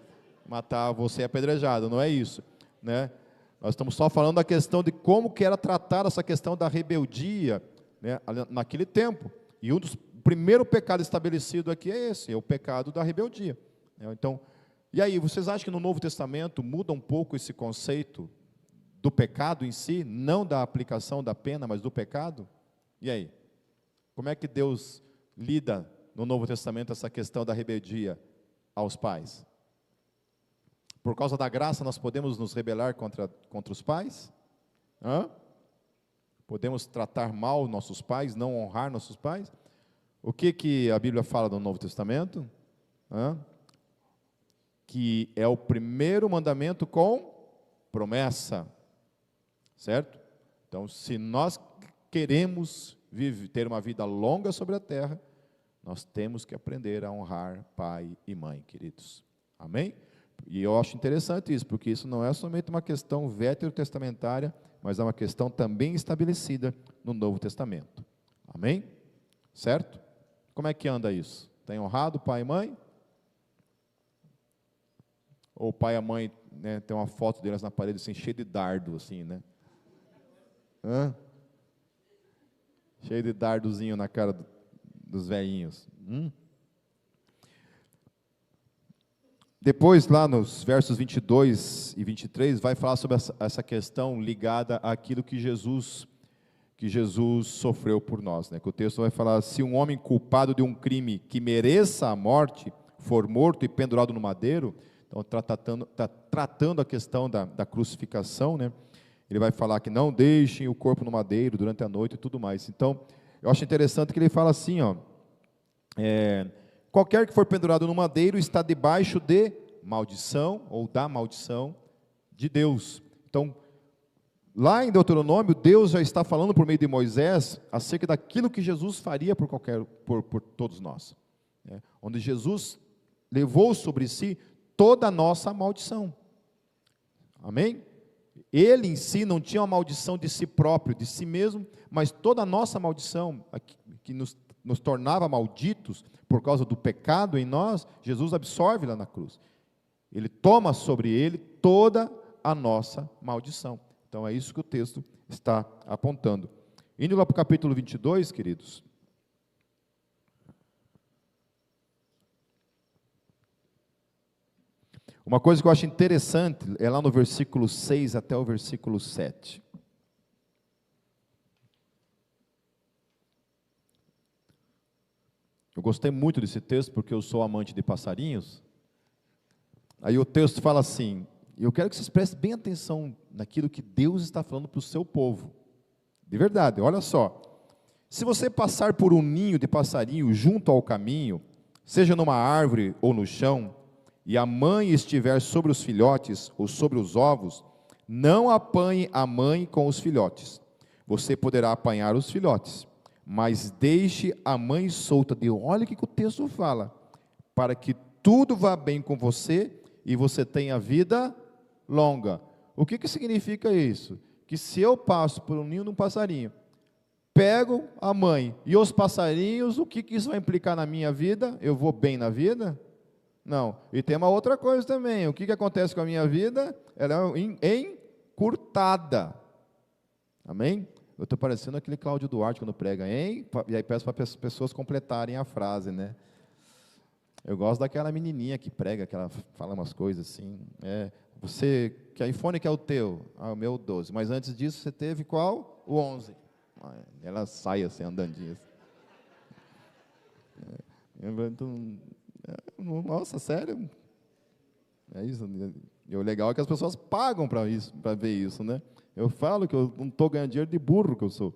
matar você apedrejado, não é isso, né? Nós estamos só falando da questão de como que era tratada essa questão da rebeldia, né, naquele tempo, e o primeiro pecado estabelecido aqui é esse, é o pecado da rebeldia, né? Então, e aí, vocês acham que no Novo Testamento muda um pouco esse conceito do pecado em si, não da aplicação da pena, mas do pecado? E aí? Como é que Deus lida no Novo Testamento essa questão da rebeldia aos pais? Por causa da graça nós podemos nos rebelar contra os pais? Hã? Podemos tratar mal nossos pais, não honrar nossos pais? O que a Bíblia fala no Novo Testamento? Hã? Que é o primeiro mandamento com promessa, certo? Então, se nós queremos ter uma vida longa sobre a terra, nós temos que aprender a honrar pai e mãe, queridos. Amém? E eu acho interessante isso, porque isso não é somente uma questão veterotestamentária, mas é uma questão também estabelecida no Novo Testamento. Amém? Certo? Como é que anda isso? Tem honrado pai e mãe? Ou o pai e a mãe, né, tem uma foto deles na parede assim, cheia de dardo, assim, né? Hã? Cheio de dardozinho na cara dos velhinhos. Depois, lá nos versos 22 e 23, vai falar sobre essa questão ligada àquilo que Jesus sofreu por nós, né? Que o texto vai falar: se um homem culpado de um crime que mereça a morte for morto e pendurado no madeiro. Então, está tratando a questão da crucificação, né? Ele vai falar que não deixem o corpo no madeiro durante a noite e tudo mais. Então, eu acho interessante que ele fala assim, ó, qualquer que for pendurado no madeiro está debaixo de maldição, ou da maldição de Deus. Então, lá em Deuteronômio, Deus já está falando por meio de Moisés acerca daquilo que Jesus faria por todos nós, né? Onde Jesus levou sobre si toda a nossa maldição. Amém? Ele em si não tinha uma maldição de si próprio, de si mesmo, mas toda a nossa maldição, que nos tornava malditos por causa do pecado em nós, Jesus absorve lá na cruz. Ele toma sobre ele toda a nossa maldição. Então é isso que o texto está apontando. Indo lá para o capítulo 22, queridos. Uma coisa que eu acho interessante é lá no versículo 6 até o versículo 7. Eu gostei muito desse texto porque eu sou amante de passarinhos. Aí o texto fala assim, e eu quero que vocês prestem bem atenção naquilo que Deus está falando para o seu povo. De verdade, olha só. Se você passar por um ninho de passarinho junto ao caminho, seja numa árvore ou no chão, e a mãe estiver sobre os filhotes ou sobre os ovos, não apanhe a mãe com os filhotes. Você poderá apanhar os filhotes, mas deixe a mãe solta. Olha o que o texto fala, para que tudo vá bem com você e você tenha vida longa. O que significa isso? Que se eu passo por um ninho de um passarinho, pego a mãe e os passarinhos, o que isso vai implicar na minha vida? Eu vou bem na vida? Não. E tem uma outra coisa também. O que acontece com a minha vida? Ela é encurtada. Amém? Eu estou parecendo aquele Cláudio Duarte quando prega, hein? E aí peço para as pessoas completarem a frase, né? Eu gosto daquela menininha que prega, que ela fala umas coisas assim. Que iPhone que é o teu? Ah, o meu 12. Mas antes disso você teve qual? O 11. Ela sai assim, andandinha. Nossa, sério? É isso. E o legal é que as pessoas pagam para ver isso, né? Eu falo que eu não estou ganhando dinheiro de burro que eu sou.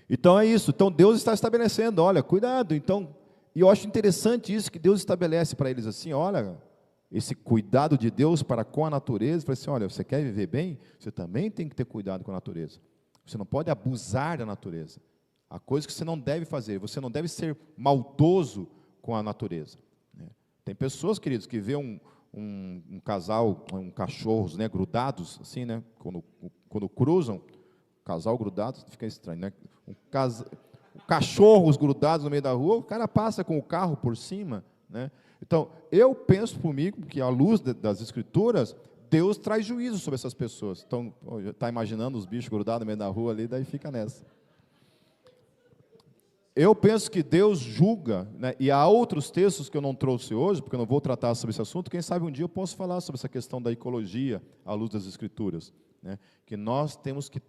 Então é isso. Então Deus está estabelecendo, olha, cuidado. Então, e eu acho interessante isso, que Deus estabelece para eles assim, olha, esse cuidado de Deus para com a natureza, fala assim, olha, você quer viver bem? Você também tem que ter cuidado com a natureza. Você não pode abusar da natureza. Há coisas que você não deve fazer. Você não deve ser maldoso com a natureza. Tem pessoas, queridos, que vê um casal, cachorros, né, grudados, assim, né, quando cruzam, casal grudado, fica estranho, né? Cachorros grudados no meio da rua, o cara passa com o carro por cima, né? Então, eu penso comigo que, à luz das Escrituras, Deus traz juízo sobre essas pessoas. Então, está imaginando os bichos grudados no meio da rua ali, daí fica nessa. Eu penso que Deus julga, né, e há outros textos que eu não trouxe hoje, porque eu não vou tratar sobre esse assunto, quem sabe um dia eu posso falar sobre essa questão da ecologia, à luz das Escrituras, né, que nós temos que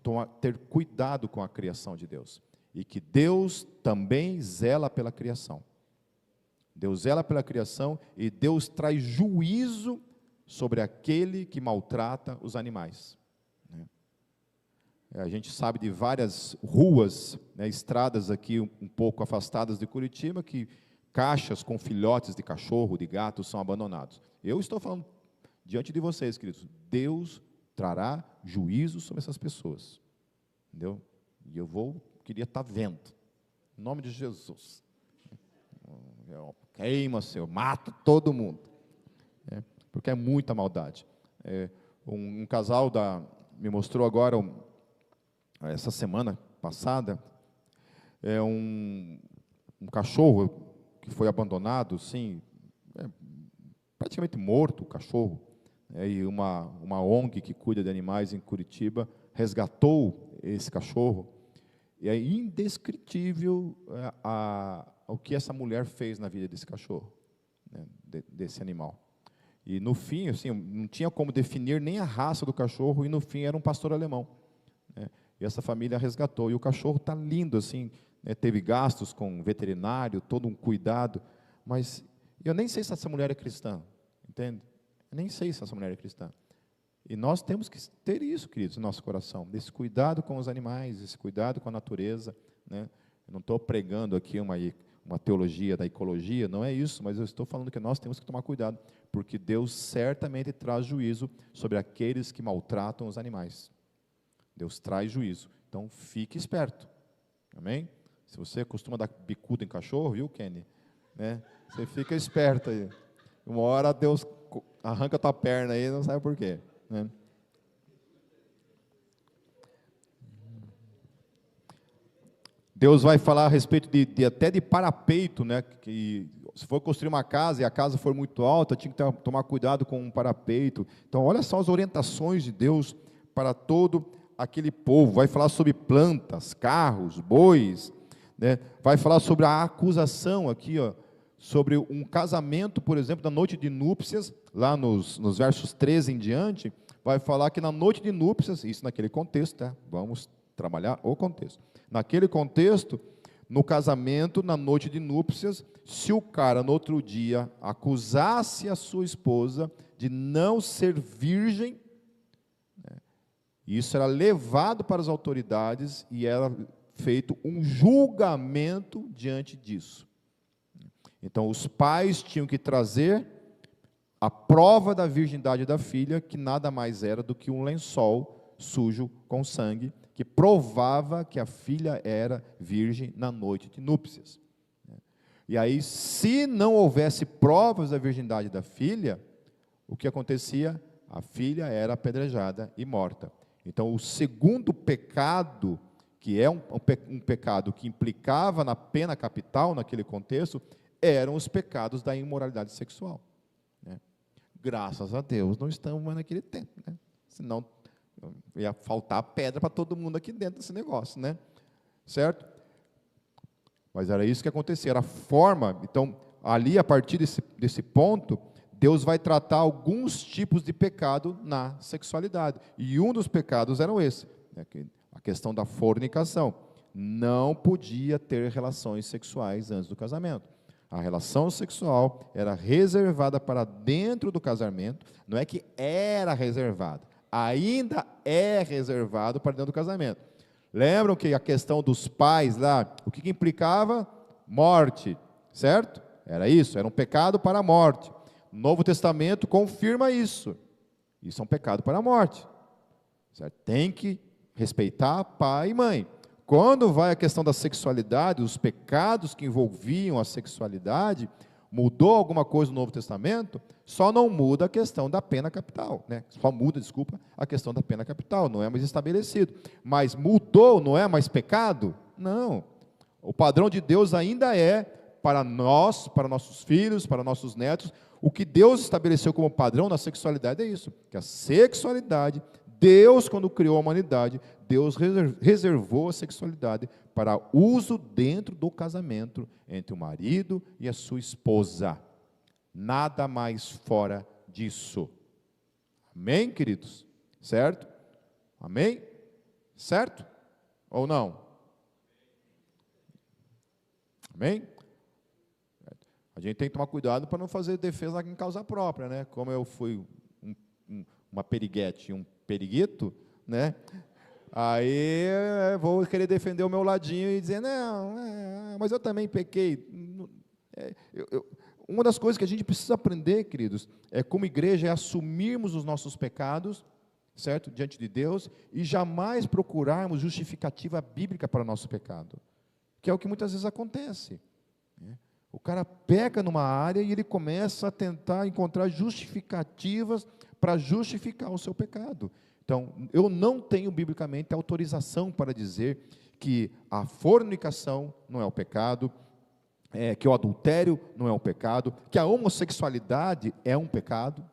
ter cuidado com a criação de Deus, e que Deus também zela pela criação. Deus zela pela criação, e Deus traz juízo sobre aquele que maltrata os animais. A gente sabe de várias ruas, né, estradas aqui um pouco afastadas de Curitiba, que caixas com filhotes de cachorro, de gato, são abandonados. Eu estou falando diante de vocês, queridos, Deus trará juízo sobre essas pessoas. Entendeu? E eu queria estar vendo. Em nome de Jesus. Queima, Senhor, mato todo mundo. Porque é muita maldade. Um casal me mostrou agora, essa semana passada, um cachorro que foi abandonado, sim, praticamente morto o cachorro, e uma ONG que cuida de animais em Curitiba resgatou esse cachorro, e é indescritível o que essa mulher fez na vida desse cachorro, né, desse animal. E no fim, assim, não tinha como definir nem a raça do cachorro, e no fim era um pastor alemão, né? E essa família resgatou, e o cachorro está lindo, assim, né, teve gastos com veterinário, todo um cuidado, mas eu nem sei se essa mulher é cristã, entende? Eu nem sei se essa mulher é cristã. E nós temos que ter isso, queridos, no nosso coração, desse cuidado com os animais, esse cuidado com a natureza, né? Eu não estou pregando aqui uma teologia da ecologia, não é isso, mas eu estou falando que nós temos que tomar cuidado, porque Deus certamente traz juízo sobre aqueles que maltratam os animais. Deus traz juízo, então fique esperto, amém? Se você costuma dar bicuda em cachorro, viu, Kenny? Né? Você fica esperto aí, uma hora Deus arranca a tua perna aí, não sabe por quê, né? Deus vai falar a respeito até de parapeito, né? Que se for construir uma casa e a casa for muito alta, tinha que tomar cuidado com um parapeito. Então, olha só as orientações de Deus para todo aquele povo. Vai falar sobre plantas, carros, bois, né? Vai falar sobre a acusação aqui, ó, sobre um casamento, por exemplo, na noite de núpcias, lá nos versos 13 em diante, vai falar que na noite de núpcias, isso naquele contexto, tá? Vamos trabalhar o contexto. Naquele contexto, no casamento, na noite de núpcias, se o cara no outro dia acusasse a sua esposa de não ser virgem, né, isso era levado para as autoridades e era feito um julgamento diante disso. Então, os pais tinham que trazer a prova da virgindade da filha, que nada mais era do que um lençol sujo com sangue, que provava que a filha era virgem na noite de núpcias. E aí, se não houvesse provas da virgindade da filha, o que acontecia? A filha era apedrejada e morta. Então, o segundo pecado, que é um pecado que implicava na pena capital, naquele contexto, eram os pecados da imoralidade sexual. Graças a Deus, não estamos mais naquele tempo, né? Senão ia faltar pedra para todo mundo aqui dentro desse negócio, né? Certo? Mas era isso que acontecia, era a forma. Então, ali, a partir desse ponto, Deus vai tratar alguns tipos de pecado na sexualidade. E um dos pecados era esse, né? A questão da fornicação. Não podia ter relações sexuais antes do casamento. A relação sexual era reservada para dentro do casamento, não é que era reservada, ainda é reservado para dentro do casamento. Lembram que a questão dos pais lá, o que implicava? Morte, certo? Era isso, era um pecado para a morte. O Novo Testamento confirma isso. Isso é um pecado para a morte. Certo? Tem que respeitar pai e mãe. Quando vai a questão da sexualidade, os pecados que envolviam a sexualidade, mudou alguma coisa no Novo Testamento? Só não muda a questão da pena capital, né? Só muda, desculpa, a questão da pena capital, não é mais estabelecido. Mas mudou, não é mais pecado? Não. O padrão de Deus ainda é para nós, para nossos filhos, para nossos netos. O que Deus estabeleceu como padrão na sexualidade é isso, que a sexualidade, Deus, quando criou a humanidade, Deus reservou a sexualidade para uso dentro do casamento entre o marido e a sua esposa. Nada mais fora disso. Amém, queridos? Certo? Amém? Certo? Ou não? Amém? A gente tem que tomar cuidado para não fazer defesa em causa própria, né? Como eu fui uma periguete e um periguito, né? Aí eu vou querer defender o meu ladinho e dizer, não, mas eu também pequei. Uma das coisas que a gente precisa aprender, queridos, como igreja, é assumirmos os nossos pecados, certo? Diante de Deus, e jamais procurarmos justificativa bíblica para o nosso pecado, que é o que muitas vezes acontece, né? O cara peca numa área e ele começa a tentar encontrar justificativas para justificar o seu pecado. Então, eu não tenho biblicamente autorização para dizer que a fornicação não é o pecado, que o adultério não é um pecado, que a homossexualidade é um pecado.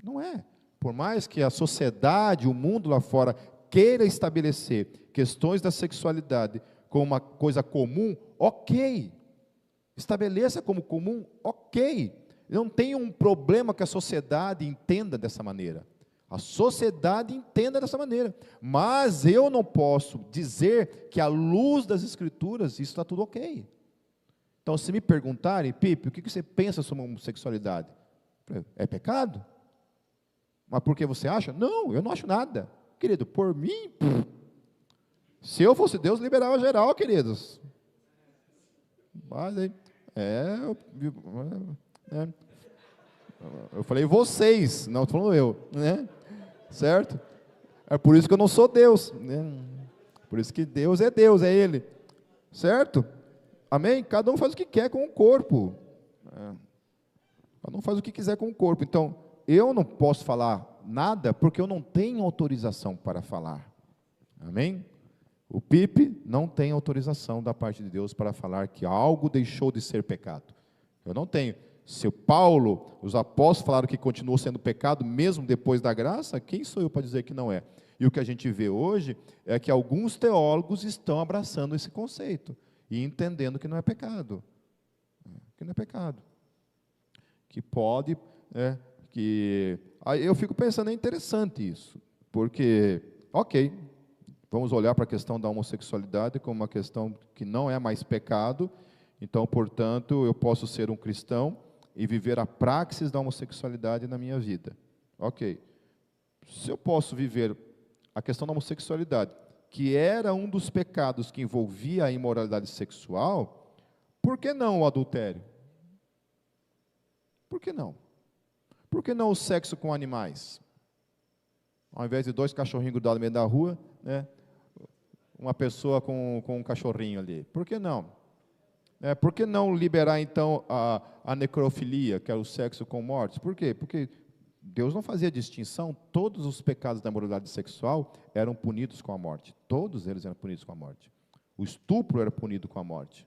Não é. Por mais que a sociedade, o mundo lá fora, queira estabelecer questões da sexualidade como uma coisa comum, ok. Estabeleça como comum, ok. Não tem um problema que a sociedade entenda dessa maneira. A sociedade entenda dessa maneira. Mas eu não posso dizer que, à luz das Escrituras, isso está tudo ok. Então, se me perguntarem, Pipe, o que você pensa sobre a homossexualidade? É pecado? Mas por que você acha? Não, eu não acho nada. Querido, por mim, se eu fosse Deus, liberava geral, queridos. Mas aí, eu falei vocês, não estou falando eu, né? Certo? É por isso que eu não sou Deus, né? Por isso que Deus, é Ele, certo? Amém? Cada um faz o que quer com o corpo, cada um faz o que quiser com o corpo. Então, eu não posso falar nada, porque eu não tenho autorização para falar, amém? O Pipe não tem autorização da parte de Deus para falar que algo deixou de ser pecado, eu não tenho. Se o Paulo, os apóstolos falaram que continuou sendo pecado mesmo depois da graça, quem sou eu para dizer que não é? E o que a gente vê hoje é que alguns teólogos estão abraçando esse conceito e entendendo que não é pecado, que não é pecado, que pode, aí eu fico pensando, é interessante isso, porque, ok, vamos olhar para a questão da homossexualidade como uma questão que não é mais pecado, então, portanto, eu posso ser um cristão e viver a praxis da homossexualidade na minha vida. Ok. Se eu posso viver a questão da homossexualidade que era um dos pecados que envolvia a imoralidade sexual, por que não o adultério? Por que não? Por que não o sexo com animais? Ao invés de 2 cachorrinhos grudados no meio da rua, né, uma pessoa com um cachorrinho ali. Por que não? Por que não liberar, então, a necrofilia, que é o sexo com mortes? Por quê? Porque Deus não fazia distinção, todos os pecados da moralidade sexual eram punidos com a morte. Todos eles eram punidos com a morte. O estupro era punido com a morte.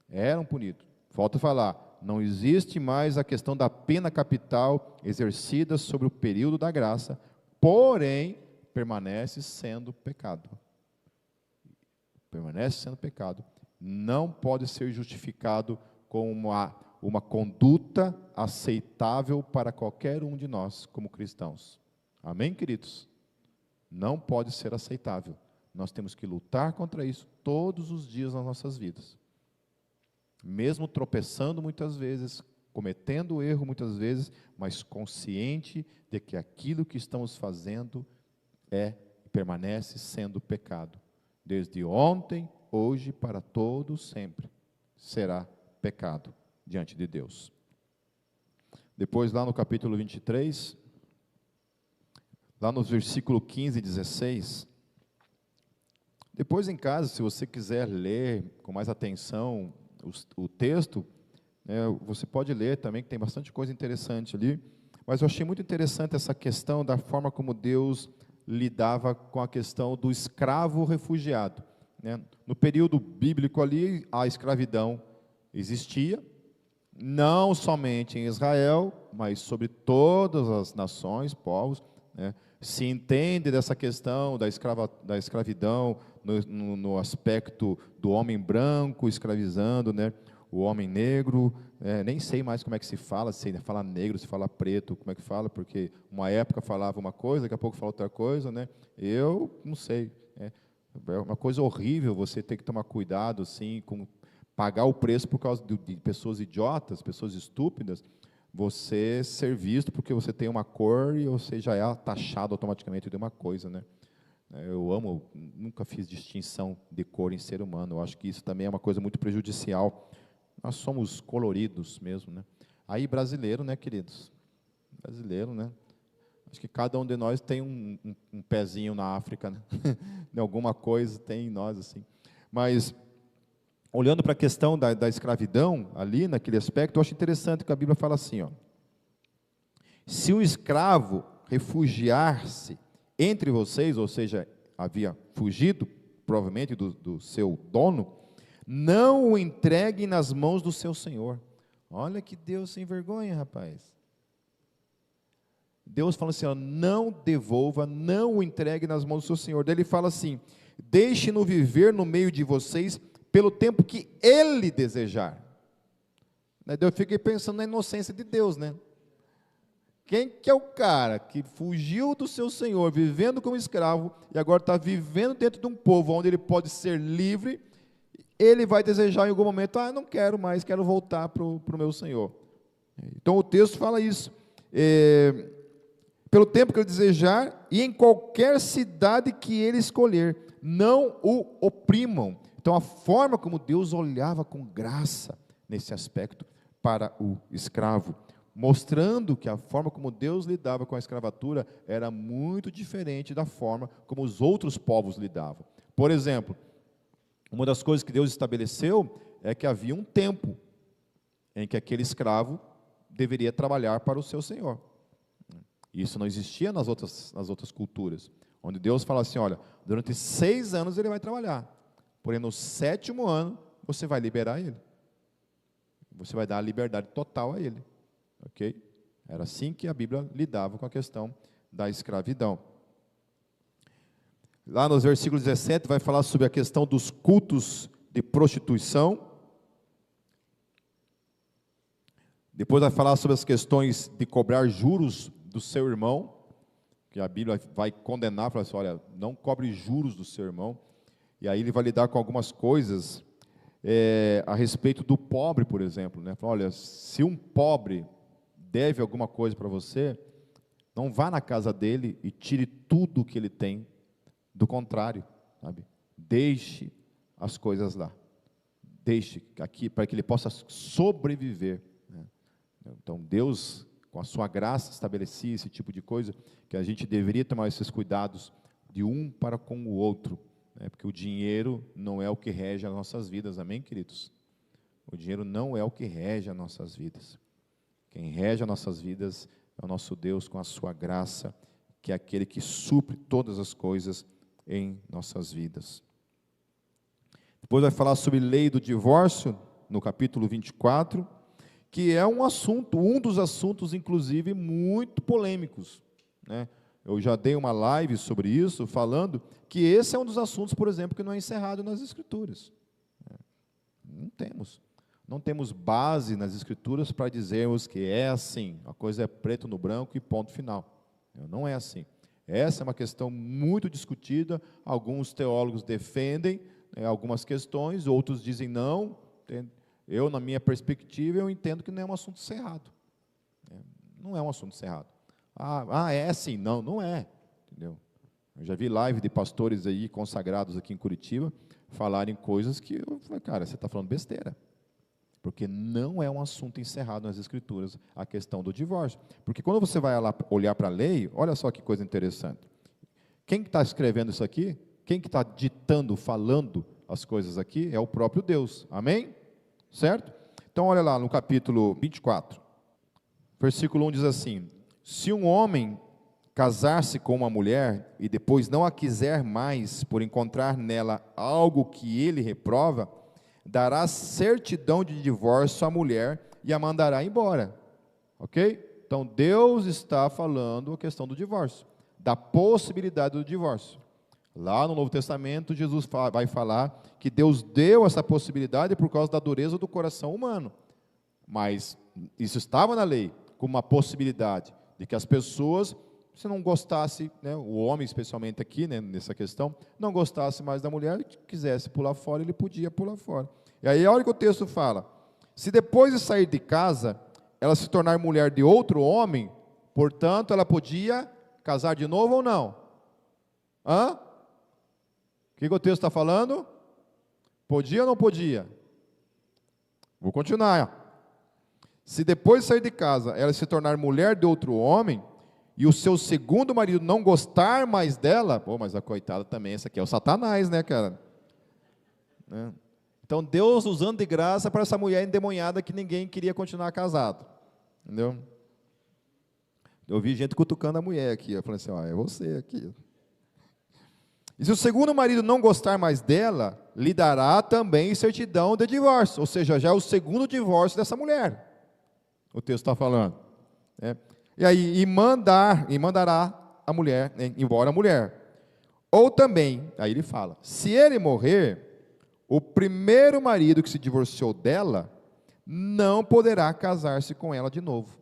Eram punidos. Falta falar, não existe mais a questão da pena capital exercida sobre o período da graça, porém, permanece sendo pecado. Permanece sendo pecado. Não pode ser justificado com uma conduta aceitável para qualquer um de nós, como cristãos. Amém, queridos? Não pode ser aceitável. Nós temos que lutar contra isso todos os dias nas nossas vidas. Mesmo tropeçando muitas vezes, cometendo erro muitas vezes, mas consciente de que aquilo que estamos fazendo permanece sendo pecado. Desde ontem, hoje, para todos, sempre, será pecado diante de Deus. Depois, lá no capítulo 23, lá nos versículos 15 e 16, depois em casa, se você quiser ler com mais atenção o texto, você pode ler também, que tem bastante coisa interessante ali, mas eu achei muito interessante essa questão da forma como Deus lidava com a questão do escravo refugiado. No período bíblico ali, a escravidão existia, não somente em Israel, mas sobre todas as nações, povos, se entende dessa questão da escravidão no aspecto do homem branco escravizando, o homem negro, nem sei mais como é que se fala negro, se fala preto, como é que fala, porque uma época falava uma coisa, daqui a pouco fala outra coisa, eu não sei, é uma coisa horrível você ter que tomar cuidado, assim, com pagar o preço por causa de pessoas idiotas, pessoas estúpidas, você ser visto porque você tem uma cor e você já é taxado automaticamente de uma coisa, Eu nunca fiz distinção de cor em ser humano, eu acho que isso também é uma coisa muito prejudicial. Nós somos coloridos mesmo, Aí brasileiro, queridos? Brasileiro, Acho que cada um de nós tem um pezinho na África, Alguma coisa tem em nós, assim. Mas, olhando para a questão da escravidão, ali, naquele aspecto, eu acho interessante que a Bíblia fala assim, se um escravo refugiar-se entre vocês, ou seja, havia fugido, provavelmente, do seu dono, não o entregue nas mãos do seu senhor. Olha que Deus sem vergonha, rapaz. Deus fala assim, não devolva, não o entregue nas mãos do seu senhor. Daí ele fala assim, deixe-no viver no meio de vocês, pelo tempo que ele desejar. Eu fiquei pensando na inocência de Deus, Quem que é o cara que fugiu do seu senhor, vivendo como escravo, e agora está vivendo dentro de um povo onde ele pode ser livre, ele vai desejar em algum momento, não quero mais, quero voltar para o meu senhor. Então o texto fala isso, pelo tempo que ele desejar, e em qualquer cidade que ele escolher, não o oprimam. Então a forma como Deus olhava com graça, nesse aspecto, para o escravo, mostrando que a forma como Deus lidava com a escravatura era muito diferente da forma como os outros povos lidavam. Por exemplo, uma das coisas que Deus estabeleceu é que havia um tempo em que aquele escravo deveria trabalhar para o seu senhor. Isso não existia nas outras culturas, onde Deus fala assim, olha, durante 6 anos ele vai trabalhar, porém no 7º ano você vai liberar ele. Você vai dar a liberdade total a ele. Ok? Era assim que a Bíblia lidava com a questão da escravidão. Lá nos versículos 17 vai falar sobre a questão dos cultos de prostituição. Depois vai falar sobre as questões de cobrar juros do seu irmão, que a Bíblia vai condenar, fala assim, olha, não cobre juros do seu irmão. E aí ele vai lidar com algumas coisas a respeito do pobre, por exemplo. Fala, olha, se um pobre deve alguma coisa para você, não vá na casa dele e tire tudo o que ele tem, Do contrário, sabe? Deixe as coisas lá. Deixe aqui para que ele possa sobreviver, né? Então, Deus, com a sua graça, estabelecia esse tipo de coisa, que a gente deveria tomar esses cuidados de um para com o outro, né? Porque o dinheiro não é o que rege as nossas vidas, amém, queridos? O dinheiro não é o que rege as nossas vidas. Quem rege as nossas vidas é o nosso Deus com a sua graça, que é aquele que supre todas as coisas em nossas vidas. Depois vai falar sobre lei do divórcio, no capítulo 24, que é um dos assuntos, inclusive, muito polêmicos, né? Eu já dei uma live sobre isso, falando que esse é um dos assuntos, por exemplo, que não é encerrado nas Escrituras. Não temos base nas Escrituras para dizermos que é assim, a coisa é preto no branco e ponto final. Não é assim. Essa é uma questão muito discutida, alguns teólogos defendem algumas questões, outros dizem não. Eu, na minha perspectiva, eu entendo que não é um assunto encerrado. Não é um assunto encerrado. É assim, não é. Entendeu? Eu já vi live de pastores aí, consagrados aqui em Curitiba, falarem coisas que eu falei, cara, você está falando besteira. Porque não é um assunto encerrado nas Escrituras, a questão do divórcio. Porque quando você vai lá olhar para a lei, olha só que coisa interessante. Quem está escrevendo isso aqui, quem que está ditando, falando as coisas aqui, é o próprio Deus. Amém? Certo? Então, olha lá no capítulo 24, versículo 1 diz assim: se um homem casar-se com uma mulher e depois não a quiser mais por encontrar nela algo que ele reprova, dará certidão de divórcio à mulher e a mandará embora. Ok? Então, Deus está falando a questão do divórcio, da possibilidade do divórcio. Lá no Novo Testamento, Jesus vai falar que Deus deu essa possibilidade por causa da dureza do coração humano. Mas isso estava na lei, como uma possibilidade de que as pessoas, se não gostasse, né, o homem especialmente aqui, né, nessa questão, não gostasse mais da mulher, quisesse pular fora, ele podia pular fora. E aí olha o que o texto fala: se depois de sair de casa, ela se tornar mulher de outro homem, portanto, ela podia casar de novo ou não? O que o texto está falando? Podia ou não podia? Vou continuar. Se depois de sair de casa, ela se tornar mulher de outro homem, e o seu segundo marido não gostar mais dela, mas a coitada também, essa aqui é o Satanás, né, cara? Então, Deus usando de graça para essa mulher endemoniada que ninguém queria continuar casado. Entendeu? Eu vi gente cutucando a mulher aqui. Eu falei assim, é você aqui. E se o segundo marido não gostar mais dela, lhe dará também certidão de divórcio. Ou seja, já é o segundo divórcio dessa mulher. O texto está falando. E aí, mandará a mulher, embora a mulher. Ou também, aí ele fala, se ele morrer, o primeiro marido que se divorciou dela não poderá casar-se com ela de novo,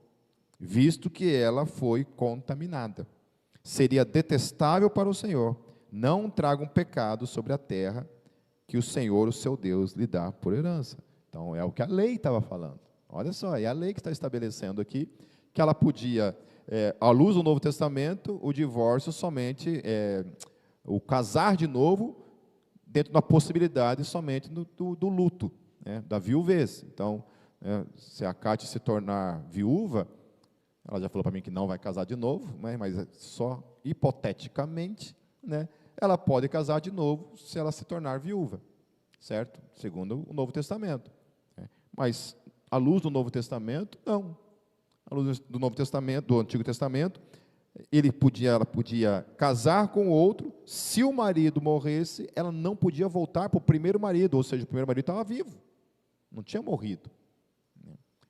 visto que ela foi contaminada. Seria detestável para o Senhor. Não traga um pecado sobre a terra que o Senhor, o seu Deus, lhe dá por herança. Então, é o que a lei estava falando. Olha só, é a lei que está estabelecendo aqui, que ela podia, à luz do Novo Testamento, o divórcio somente, o casar de novo, dentro da possibilidade somente do luto, da viuvez. Então, se a Cátia se tornar viúva, ela já falou para mim que não vai casar de novo, mas só hipoteticamente, ela pode casar de novo se ela se tornar viúva, certo? Segundo o Novo Testamento. Mas, à luz do Novo Testamento, não. À luz do Novo Testamento, do Antigo Testamento, ela podia casar com o outro. Se o marido morresse, ela não podia voltar para o primeiro marido, ou seja, o primeiro marido estava vivo, não tinha morrido.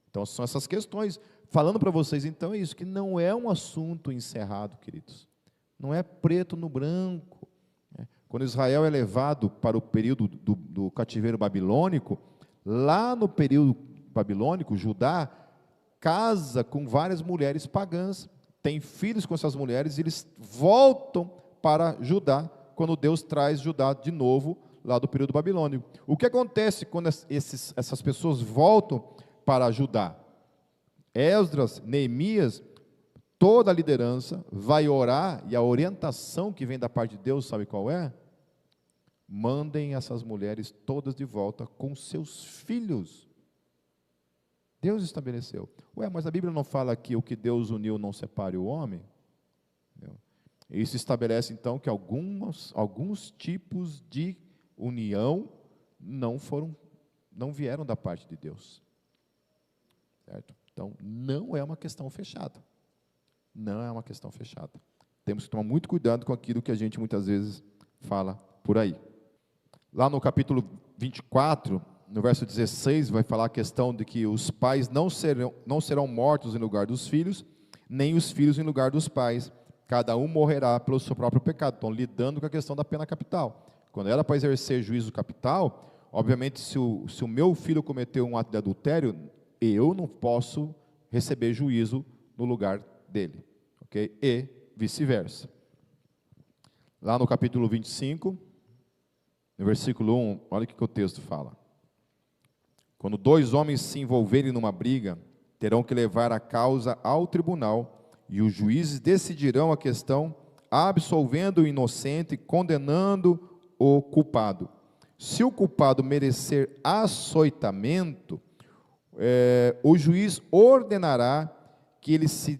Então, são essas questões. Falando para vocês, então, é isso, que não é um assunto encerrado, queridos. Não é preto no branco. Quando Israel é levado para o período do cativeiro babilônico, lá no período babilônico, Judá casa com várias mulheres pagãs, tem filhos com essas mulheres, e eles voltam para Judá, quando Deus traz Judá de novo, lá do período babilônico. O que acontece quando essas pessoas voltam para Judá? Esdras, Neemias, toda a liderança vai orar, e a orientação que vem da parte de Deus, sabe qual é? Mandem essas mulheres todas de volta com seus filhos. Deus estabeleceu. Ué, mas a Bíblia não fala que o que Deus uniu não separe o homem? Isso estabelece, então, que alguns tipos de união não vieram da parte de Deus. Certo? Então, não é uma questão fechada. Não é uma questão fechada. Temos que tomar muito cuidado com aquilo que a gente muitas vezes fala por aí. Lá no capítulo 24, no verso 16, vai falar a questão de que os pais não serão mortos em lugar dos filhos, nem os filhos em lugar dos pais. Cada um morrerá pelo seu próprio pecado. Estão lidando com a questão da pena capital. Quando era para exercer juízo capital, obviamente, se o meu filho cometeu um ato de adultério, eu não posso receber juízo no lugar dele, ok? E vice-versa. Lá no capítulo 25, no versículo 1, olha o que o texto fala. Quando dois homens se envolverem numa briga, terão que levar a causa ao tribunal, e os juízes decidirão a questão, absolvendo o inocente e condenando o culpado. Se o culpado merecer açoitamento, o juiz ordenará que ele se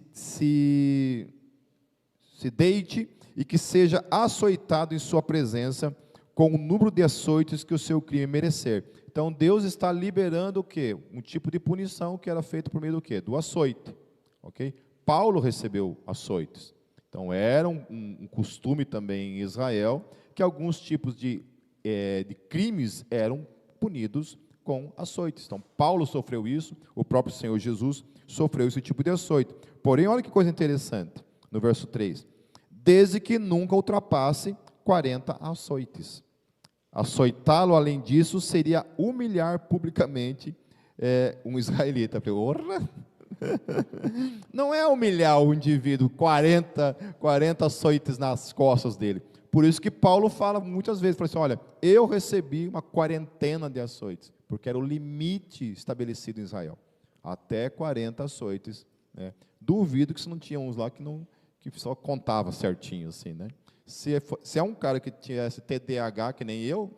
deite e que seja açoitado em sua presença com o número de açoites que o seu crime merecer. Então, Deus está liberando o quê? Um tipo de punição que era feito por meio do quê? Do açoite. Ok? Paulo recebeu açoites. Então, era um costume também em Israel que alguns tipos de crimes eram punidos com açoites. Então, Paulo sofreu isso, o próprio Senhor Jesus sofreu esse tipo de açoite. Porém, olha que coisa interessante, no verso 3. Desde que nunca ultrapasse 40 açoites. Açoitá-lo, além disso, seria humilhar publicamente um israelita. Porra! Não é humilhar o indivíduo, 40 açoites nas costas dele. Por isso que Paulo fala muitas vezes, fala assim, olha, eu recebi uma quarentena de açoites, porque era o limite estabelecido em Israel, até 40 açoites, né? Duvido que se não tinha uns lá que só contava certinho assim, né? Se é um cara que tivesse TDAH, que nem eu,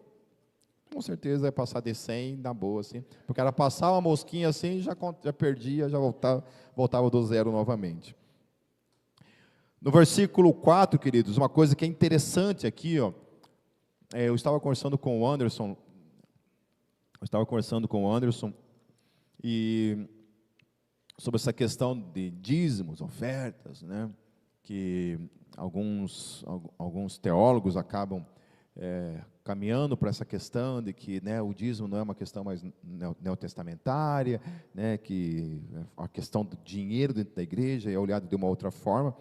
com certeza vai passar de 100 na boa, assim, porque era passar uma mosquinha assim, já perdia, já voltava do zero novamente. No versículo 4, queridos, uma coisa que é interessante aqui, ó, eu estava conversando com o Anderson, e sobre essa questão de dízimos, ofertas, né, que alguns teólogos acabam caminhando para essa questão de que, né, o dízimo não é uma questão mais neotestamentária, né, que a questão do dinheiro dentro da igreja é olhada de uma outra forma.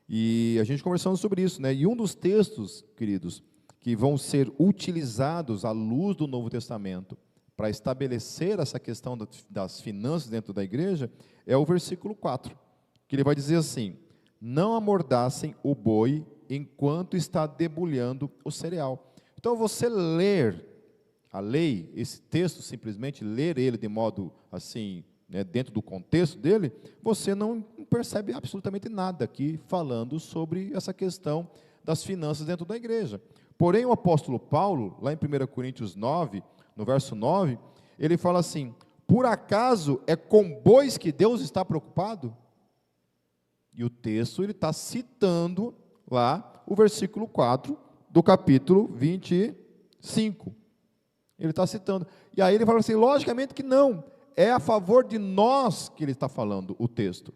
E a gente conversando sobre isso, né? E um dos textos, queridos, que vão ser utilizados à luz do Novo Testamento para estabelecer essa questão das finanças dentro da igreja, é o versículo 4, que ele vai dizer assim: não amordaçem o boi enquanto está debulhando o cereal. Então, você ler a lei, esse texto, simplesmente ler ele de modo assim, né, dentro do contexto dele, você não percebe absolutamente nada aqui falando sobre essa questão das finanças dentro da igreja. Porém, o apóstolo Paulo, lá em 1 Coríntios 9, no verso 9, ele fala assim: por acaso é com bois que Deus está preocupado? E o texto, ele está citando lá o versículo 4 do capítulo 25. Ele está citando. E aí ele fala assim, logicamente que não, é a favor de nós que ele está falando o texto,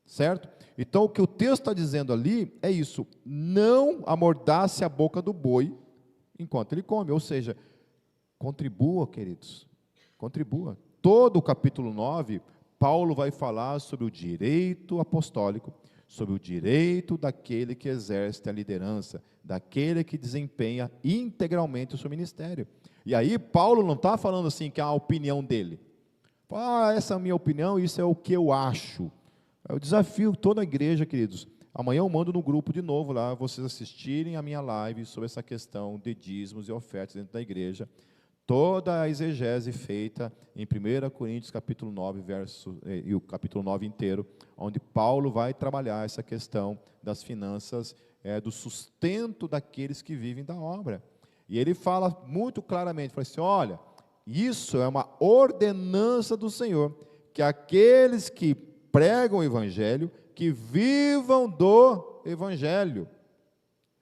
certo? Então, o que o texto está dizendo ali é isso: não amordace a boca do boi enquanto ele come, ou seja, contribua, queridos, contribua. Todo o capítulo 9, Paulo vai falar sobre o direito apostólico, sobre o direito daquele que exerce a liderança, daquele que desempenha integralmente o seu ministério. E aí, Paulo não está falando assim que é a opinião dele. Essa é a minha opinião, isso é o que eu acho. Eu desafio toda a igreja, queridos. Amanhã eu mando no grupo de novo lá, vocês assistirem a minha live sobre essa questão de dízimos e ofertas dentro da igreja. toda a exegese feita em 1 Coríntios capítulo 9, e o capítulo 9 inteiro, onde Paulo vai trabalhar essa questão das finanças, do sustento daqueles que vivem da obra. E ele fala muito claramente, fala assim, olha, isso é uma ordenança do Senhor, que aqueles que pregam o Evangelho, que vivam do Evangelho.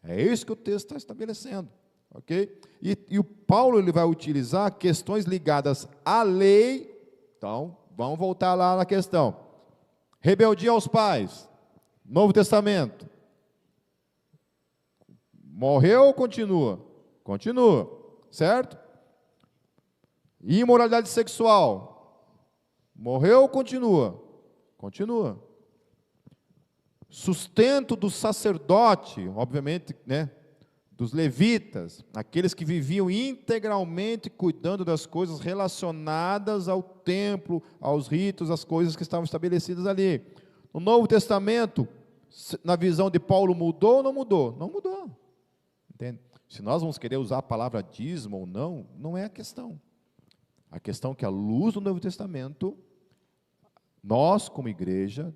É isso que o texto está estabelecendo, ok? E o Paulo ele vai utilizar questões ligadas à lei. Então, vamos voltar lá na questão. Rebeldia aos pais, Novo Testamento. Morreu ou continua? Continua, certo? Imoralidade sexual. Morreu ou continua? Continua. Sustento do sacerdote, obviamente, né, dos levitas, aqueles que viviam integralmente cuidando das coisas relacionadas ao templo, aos ritos, às coisas que estavam estabelecidas ali. No Novo Testamento, na visão de Paulo, mudou ou não mudou? Não mudou. Entende? Se nós vamos querer usar a palavra dízimo ou não, não é a questão. A questão é que, à luz do Novo Testamento, nós, como igreja,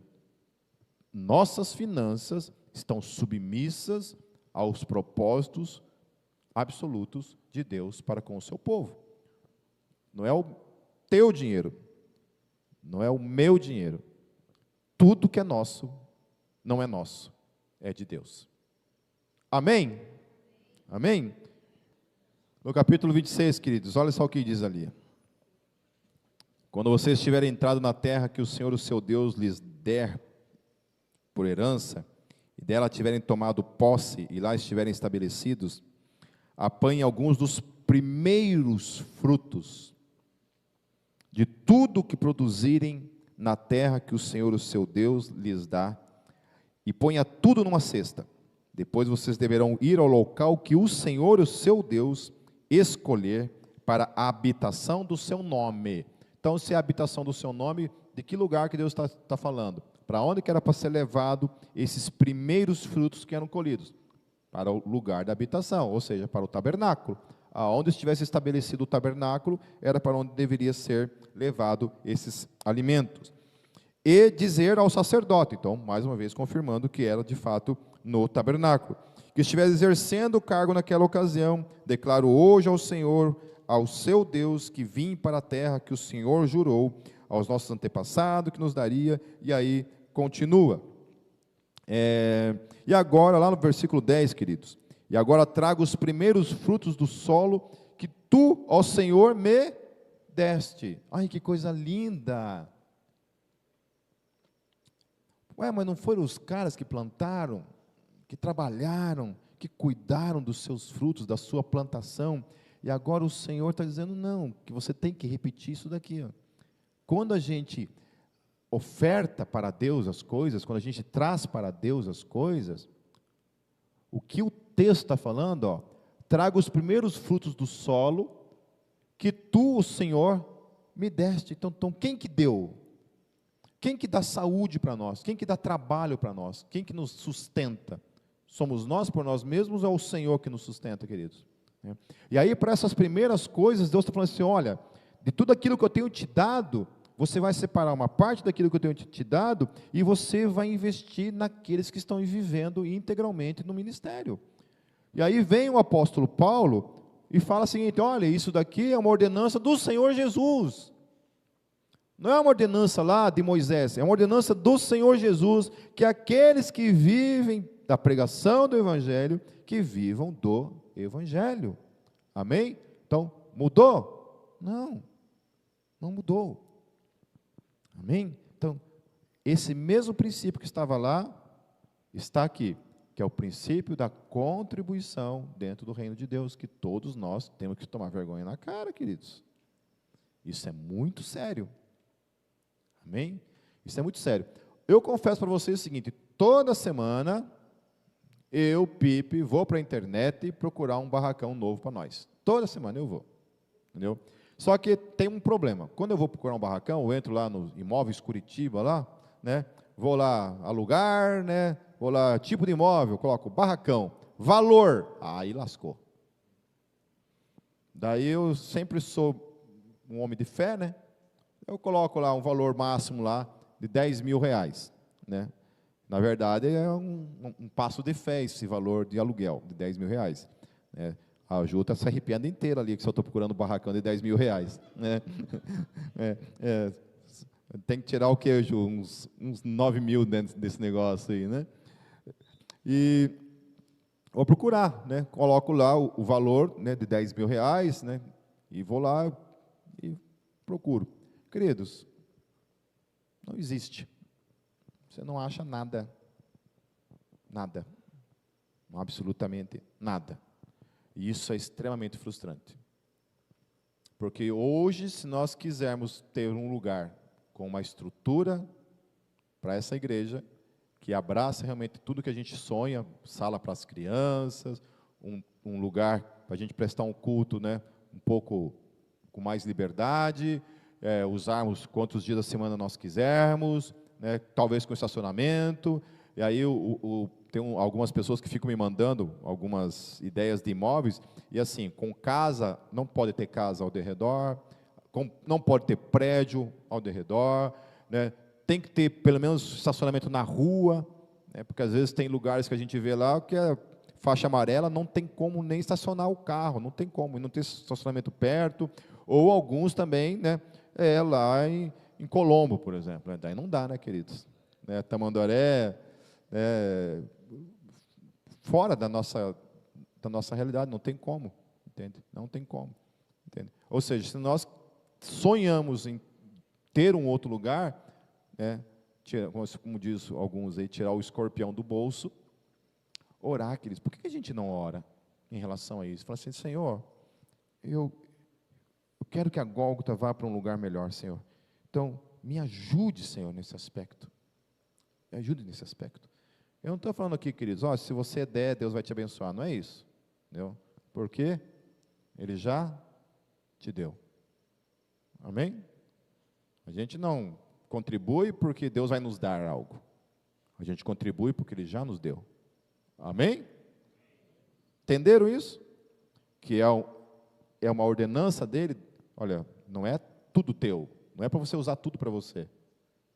nossas finanças estão submissas aos propósitos absolutos de Deus para com o seu povo. Não é o teu dinheiro, não é o meu dinheiro. Tudo que é nosso, não é nosso, é de Deus. Amém? Amém? No capítulo 26, queridos, olha só o que diz ali. Quando vocês tiverem entrado na terra que o Senhor, o seu Deus, lhes der por herança, e dela tiverem tomado posse, e lá estiverem estabelecidos, apanhem alguns dos primeiros frutos de tudo que produzirem na terra que o Senhor, o seu Deus, lhes dá, e ponha tudo numa cesta. Depois vocês deverão ir ao local que o Senhor, o seu Deus, escolher para a habitação do seu nome. Então, se é a habitação do seu nome, de que lugar que Deus está falando? Para onde que era para ser levado esses primeiros frutos que eram colhidos? Para o lugar da habitação, ou seja, para o tabernáculo. Aonde estivesse estabelecido o tabernáculo, era para onde deveria ser levado esses alimentos. E dizer ao sacerdote, então, mais uma vez confirmando que era de fato no tabernáculo, que estiver exercendo o cargo naquela ocasião, declaro hoje ao Senhor, ao seu Deus, que vim para a terra que o Senhor jurou aos nossos antepassados, que nos daria, e aí continua. E agora, lá no versículo 10, queridos, e agora trago os primeiros frutos do solo, que tu, ó Senhor, me deste. Ai, que coisa linda! Ué, mas não foram os caras que plantaram, que trabalharam, que cuidaram dos seus frutos, da sua plantação, e agora o Senhor está dizendo, não, que você tem que repetir isso daqui, ó. Quando a gente oferta para Deus as coisas, quando a gente traz para Deus as coisas, o que o texto está falando, ó, traga os primeiros frutos do solo, que tu, o Senhor, me deste. Então quem que deu? Quem que dá saúde para nós? Quem que dá trabalho para nós? Quem que nos sustenta? Somos nós por nós mesmos ou é o Senhor que nos sustenta, queridos? E aí, para essas primeiras coisas, Deus está falando assim, olha, de tudo aquilo que eu tenho te dado, você vai separar uma parte daquilo que eu tenho te dado, e você vai investir naqueles que estão vivendo integralmente no ministério. E aí vem o apóstolo Paulo, e fala o seguinte, olha, isso daqui é uma ordenança do Senhor Jesus. Não é uma ordenança lá de Moisés, é uma ordenança do Senhor Jesus, que aqueles que vivem da pregação do Evangelho, que vivam do Evangelho. Amém? Então, mudou? Não, não mudou. Amém? Então, esse mesmo princípio que estava lá, está aqui, que é o princípio da contribuição dentro do reino de Deus, que todos nós temos que tomar vergonha na cara, queridos. Isso é muito sério. Amém? Isso é muito sério. Eu confesso para vocês o seguinte, toda semana, eu, Pipe, vou para a internet procurar um barracão novo para nós. Toda semana eu vou. Entendeu? Só que tem um problema. Quando eu vou procurar um barracão, eu entro lá no Imóveis Curitiba, lá, né? Vou lá alugar, né? Vou lá, tipo de imóvel, coloco barracão, valor, aí lascou. Daí eu sempre sou um homem de fé, né? Eu coloco lá um valor máximo lá de R$ 10.000, né? Na verdade, é um passo de fé esse valor de aluguel de R$ 10.000, né? A Ju está se arrepiando inteira ali, que só estou procurando um barracão de R$ 10.000, né? É, é, tem que tirar o quê, Ju? Uns 9.000 dentro desse negócio aí, né? E vou procurar, né? Coloco lá o valor, né, de R$ 10.000, né? E vou lá e procuro. Queridos, não existe. Você não acha nada. Nada. Absolutamente nada. E isso é extremamente frustrante. Porque hoje, se nós quisermos ter um lugar com uma estrutura para essa igreja, que abraça realmente tudo que a gente sonha, sala para as crianças, um lugar para a gente prestar um culto, né, um pouco com mais liberdade, usarmos quantos dias da semana nós quisermos, né, talvez com estacionamento. E aí tem algumas pessoas que ficam me mandando algumas ideias de imóveis, e assim, com casa, não pode ter casa ao redor, não pode ter prédio ao redor, né, tem que ter pelo menos estacionamento na rua, né, porque às vezes tem lugares que a gente vê lá que é faixa amarela, não tem como nem estacionar o carro, não tem como, não tem estacionamento perto, ou alguns também, né, lá em Colombo, por exemplo, né, daí não dá, né, queridos? Né, Tamandaré, fora da nossa realidade, não tem como, entende? Não tem como, entende? Ou seja, se nós sonhamos em ter um outro lugar, né, como diz alguns aí, tirar o escorpião do bolso, orar, queridos. Por que a gente não ora em relação a isso? Fala assim, Senhor, eu quero que a Gólgota vá para um lugar melhor, Senhor. Então, me ajude, Senhor, nesse aspecto. Me ajude nesse aspecto. Eu não estou falando aqui, queridos, se você der, Deus vai te abençoar. Não é isso. Entendeu? Porque Ele já te deu. Amém? A gente não contribui porque Deus vai nos dar algo. A gente contribui porque Ele já nos deu. Amém? Entenderam isso? Que é uma ordenança dele. Olha, não é tudo teu. Não é para você usar tudo para você.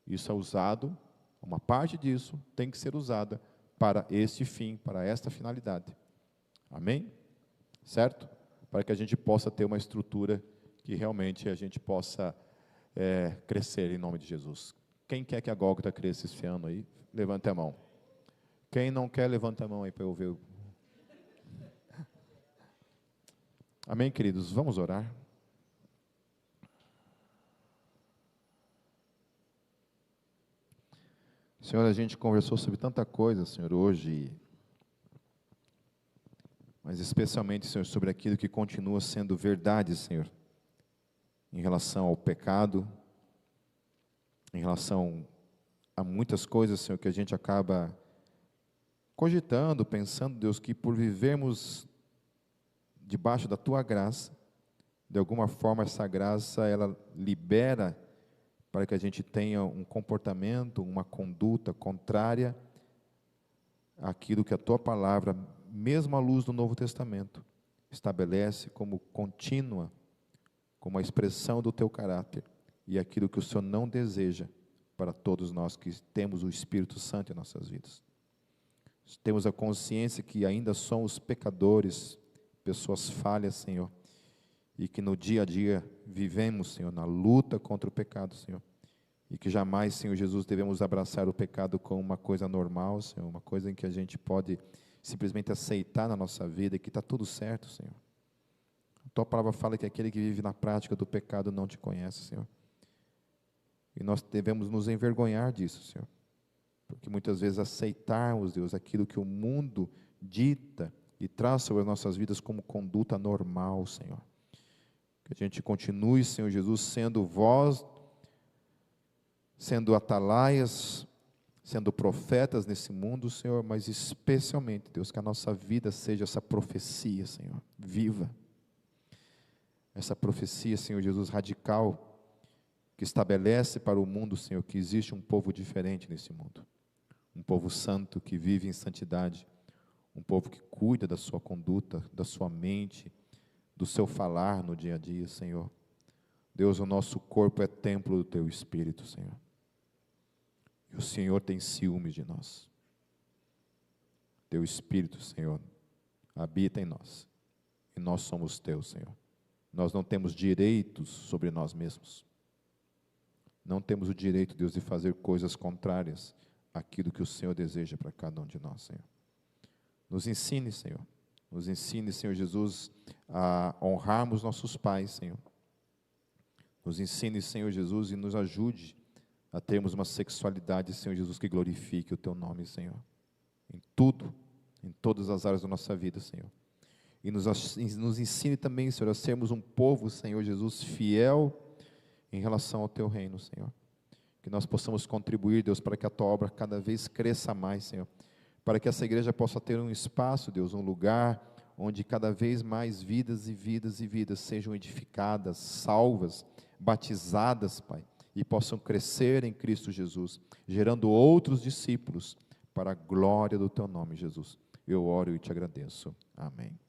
Isso é usado, uma parte disso tem que ser usada para este fim, para esta finalidade. Amém? Certo? Para que a gente possa ter uma estrutura que realmente a gente possa crescer em nome de Jesus. Quem quer que a Gólgota cresça esse ano aí? Levante a mão. Quem não quer, levanta a mão aí para eu ver. Amém, queridos? Vamos orar. Senhor, a gente conversou sobre tanta coisa, Senhor, hoje, mas especialmente, Senhor, sobre aquilo que continua sendo verdade, Senhor, em relação ao pecado, em relação a muitas coisas, Senhor, que a gente acaba cogitando, pensando, Deus, que por vivermos debaixo da Tua graça, de alguma forma essa graça, ela libera para que a gente tenha um comportamento, uma conduta contrária àquilo que a Tua palavra, mesmo à luz do Novo Testamento, estabelece como contínua, como a expressão do Teu caráter, e aquilo que o Senhor não deseja para todos nós que temos o Espírito Santo em nossas vidas. Temos a consciência que ainda somos pecadores, pessoas falhas, Senhor, e que no dia a dia vivemos, Senhor, na luta contra o pecado, Senhor, e que jamais, Senhor Jesus, devemos abraçar o pecado como uma coisa normal, Senhor, uma coisa em que a gente pode simplesmente aceitar na nossa vida e que está tudo certo, Senhor. A Tua palavra fala que aquele que vive na prática do pecado não Te conhece, Senhor. E nós devemos nos envergonhar disso, Senhor. Porque muitas vezes aceitarmos, Deus, aquilo que o mundo dita e traz sobre as nossas vidas como conduta normal, Senhor. Que a gente continue, Senhor Jesus, sendo voz, sendo atalaias, sendo profetas nesse mundo, Senhor, mas especialmente, Deus, que a nossa vida seja essa profecia, Senhor, viva. Essa profecia, Senhor Jesus, radical, que estabelece para o mundo, Senhor, que existe um povo diferente nesse mundo. Um povo santo que vive em santidade, um povo que cuida da sua conduta, da sua mente, do seu falar no dia a dia, Senhor. Deus, o nosso corpo é templo do Teu Espírito, Senhor. E o Senhor tem ciúmes de nós. Teu Espírito, Senhor, habita em nós. E nós somos Teus, Senhor. Nós não temos direitos sobre nós mesmos. Não temos o direito, Deus, de fazer coisas contrárias àquilo que o Senhor deseja para cada um de nós, Senhor. Nos ensine, Senhor. Nos ensine, Senhor Jesus, a honrarmos nossos pais, Senhor. Nos ensine, Senhor Jesus, e nos ajude a termos uma sexualidade, Senhor Jesus, que glorifique o Teu nome, Senhor. Em tudo, em todas as áreas da nossa vida, Senhor. E nos ensine também, Senhor, a sermos um povo, Senhor Jesus, fiel em relação ao Teu reino, Senhor. Que nós possamos contribuir, Deus, para que a Tua obra cada vez cresça mais, Senhor. Para que essa igreja possa ter um espaço, Deus, um lugar onde cada vez mais vidas e vidas e vidas sejam edificadas, salvas, batizadas, Pai, e possam crescer em Cristo Jesus, gerando outros discípulos para a glória do Teu nome, Jesus. Eu oro e te agradeço. Amém.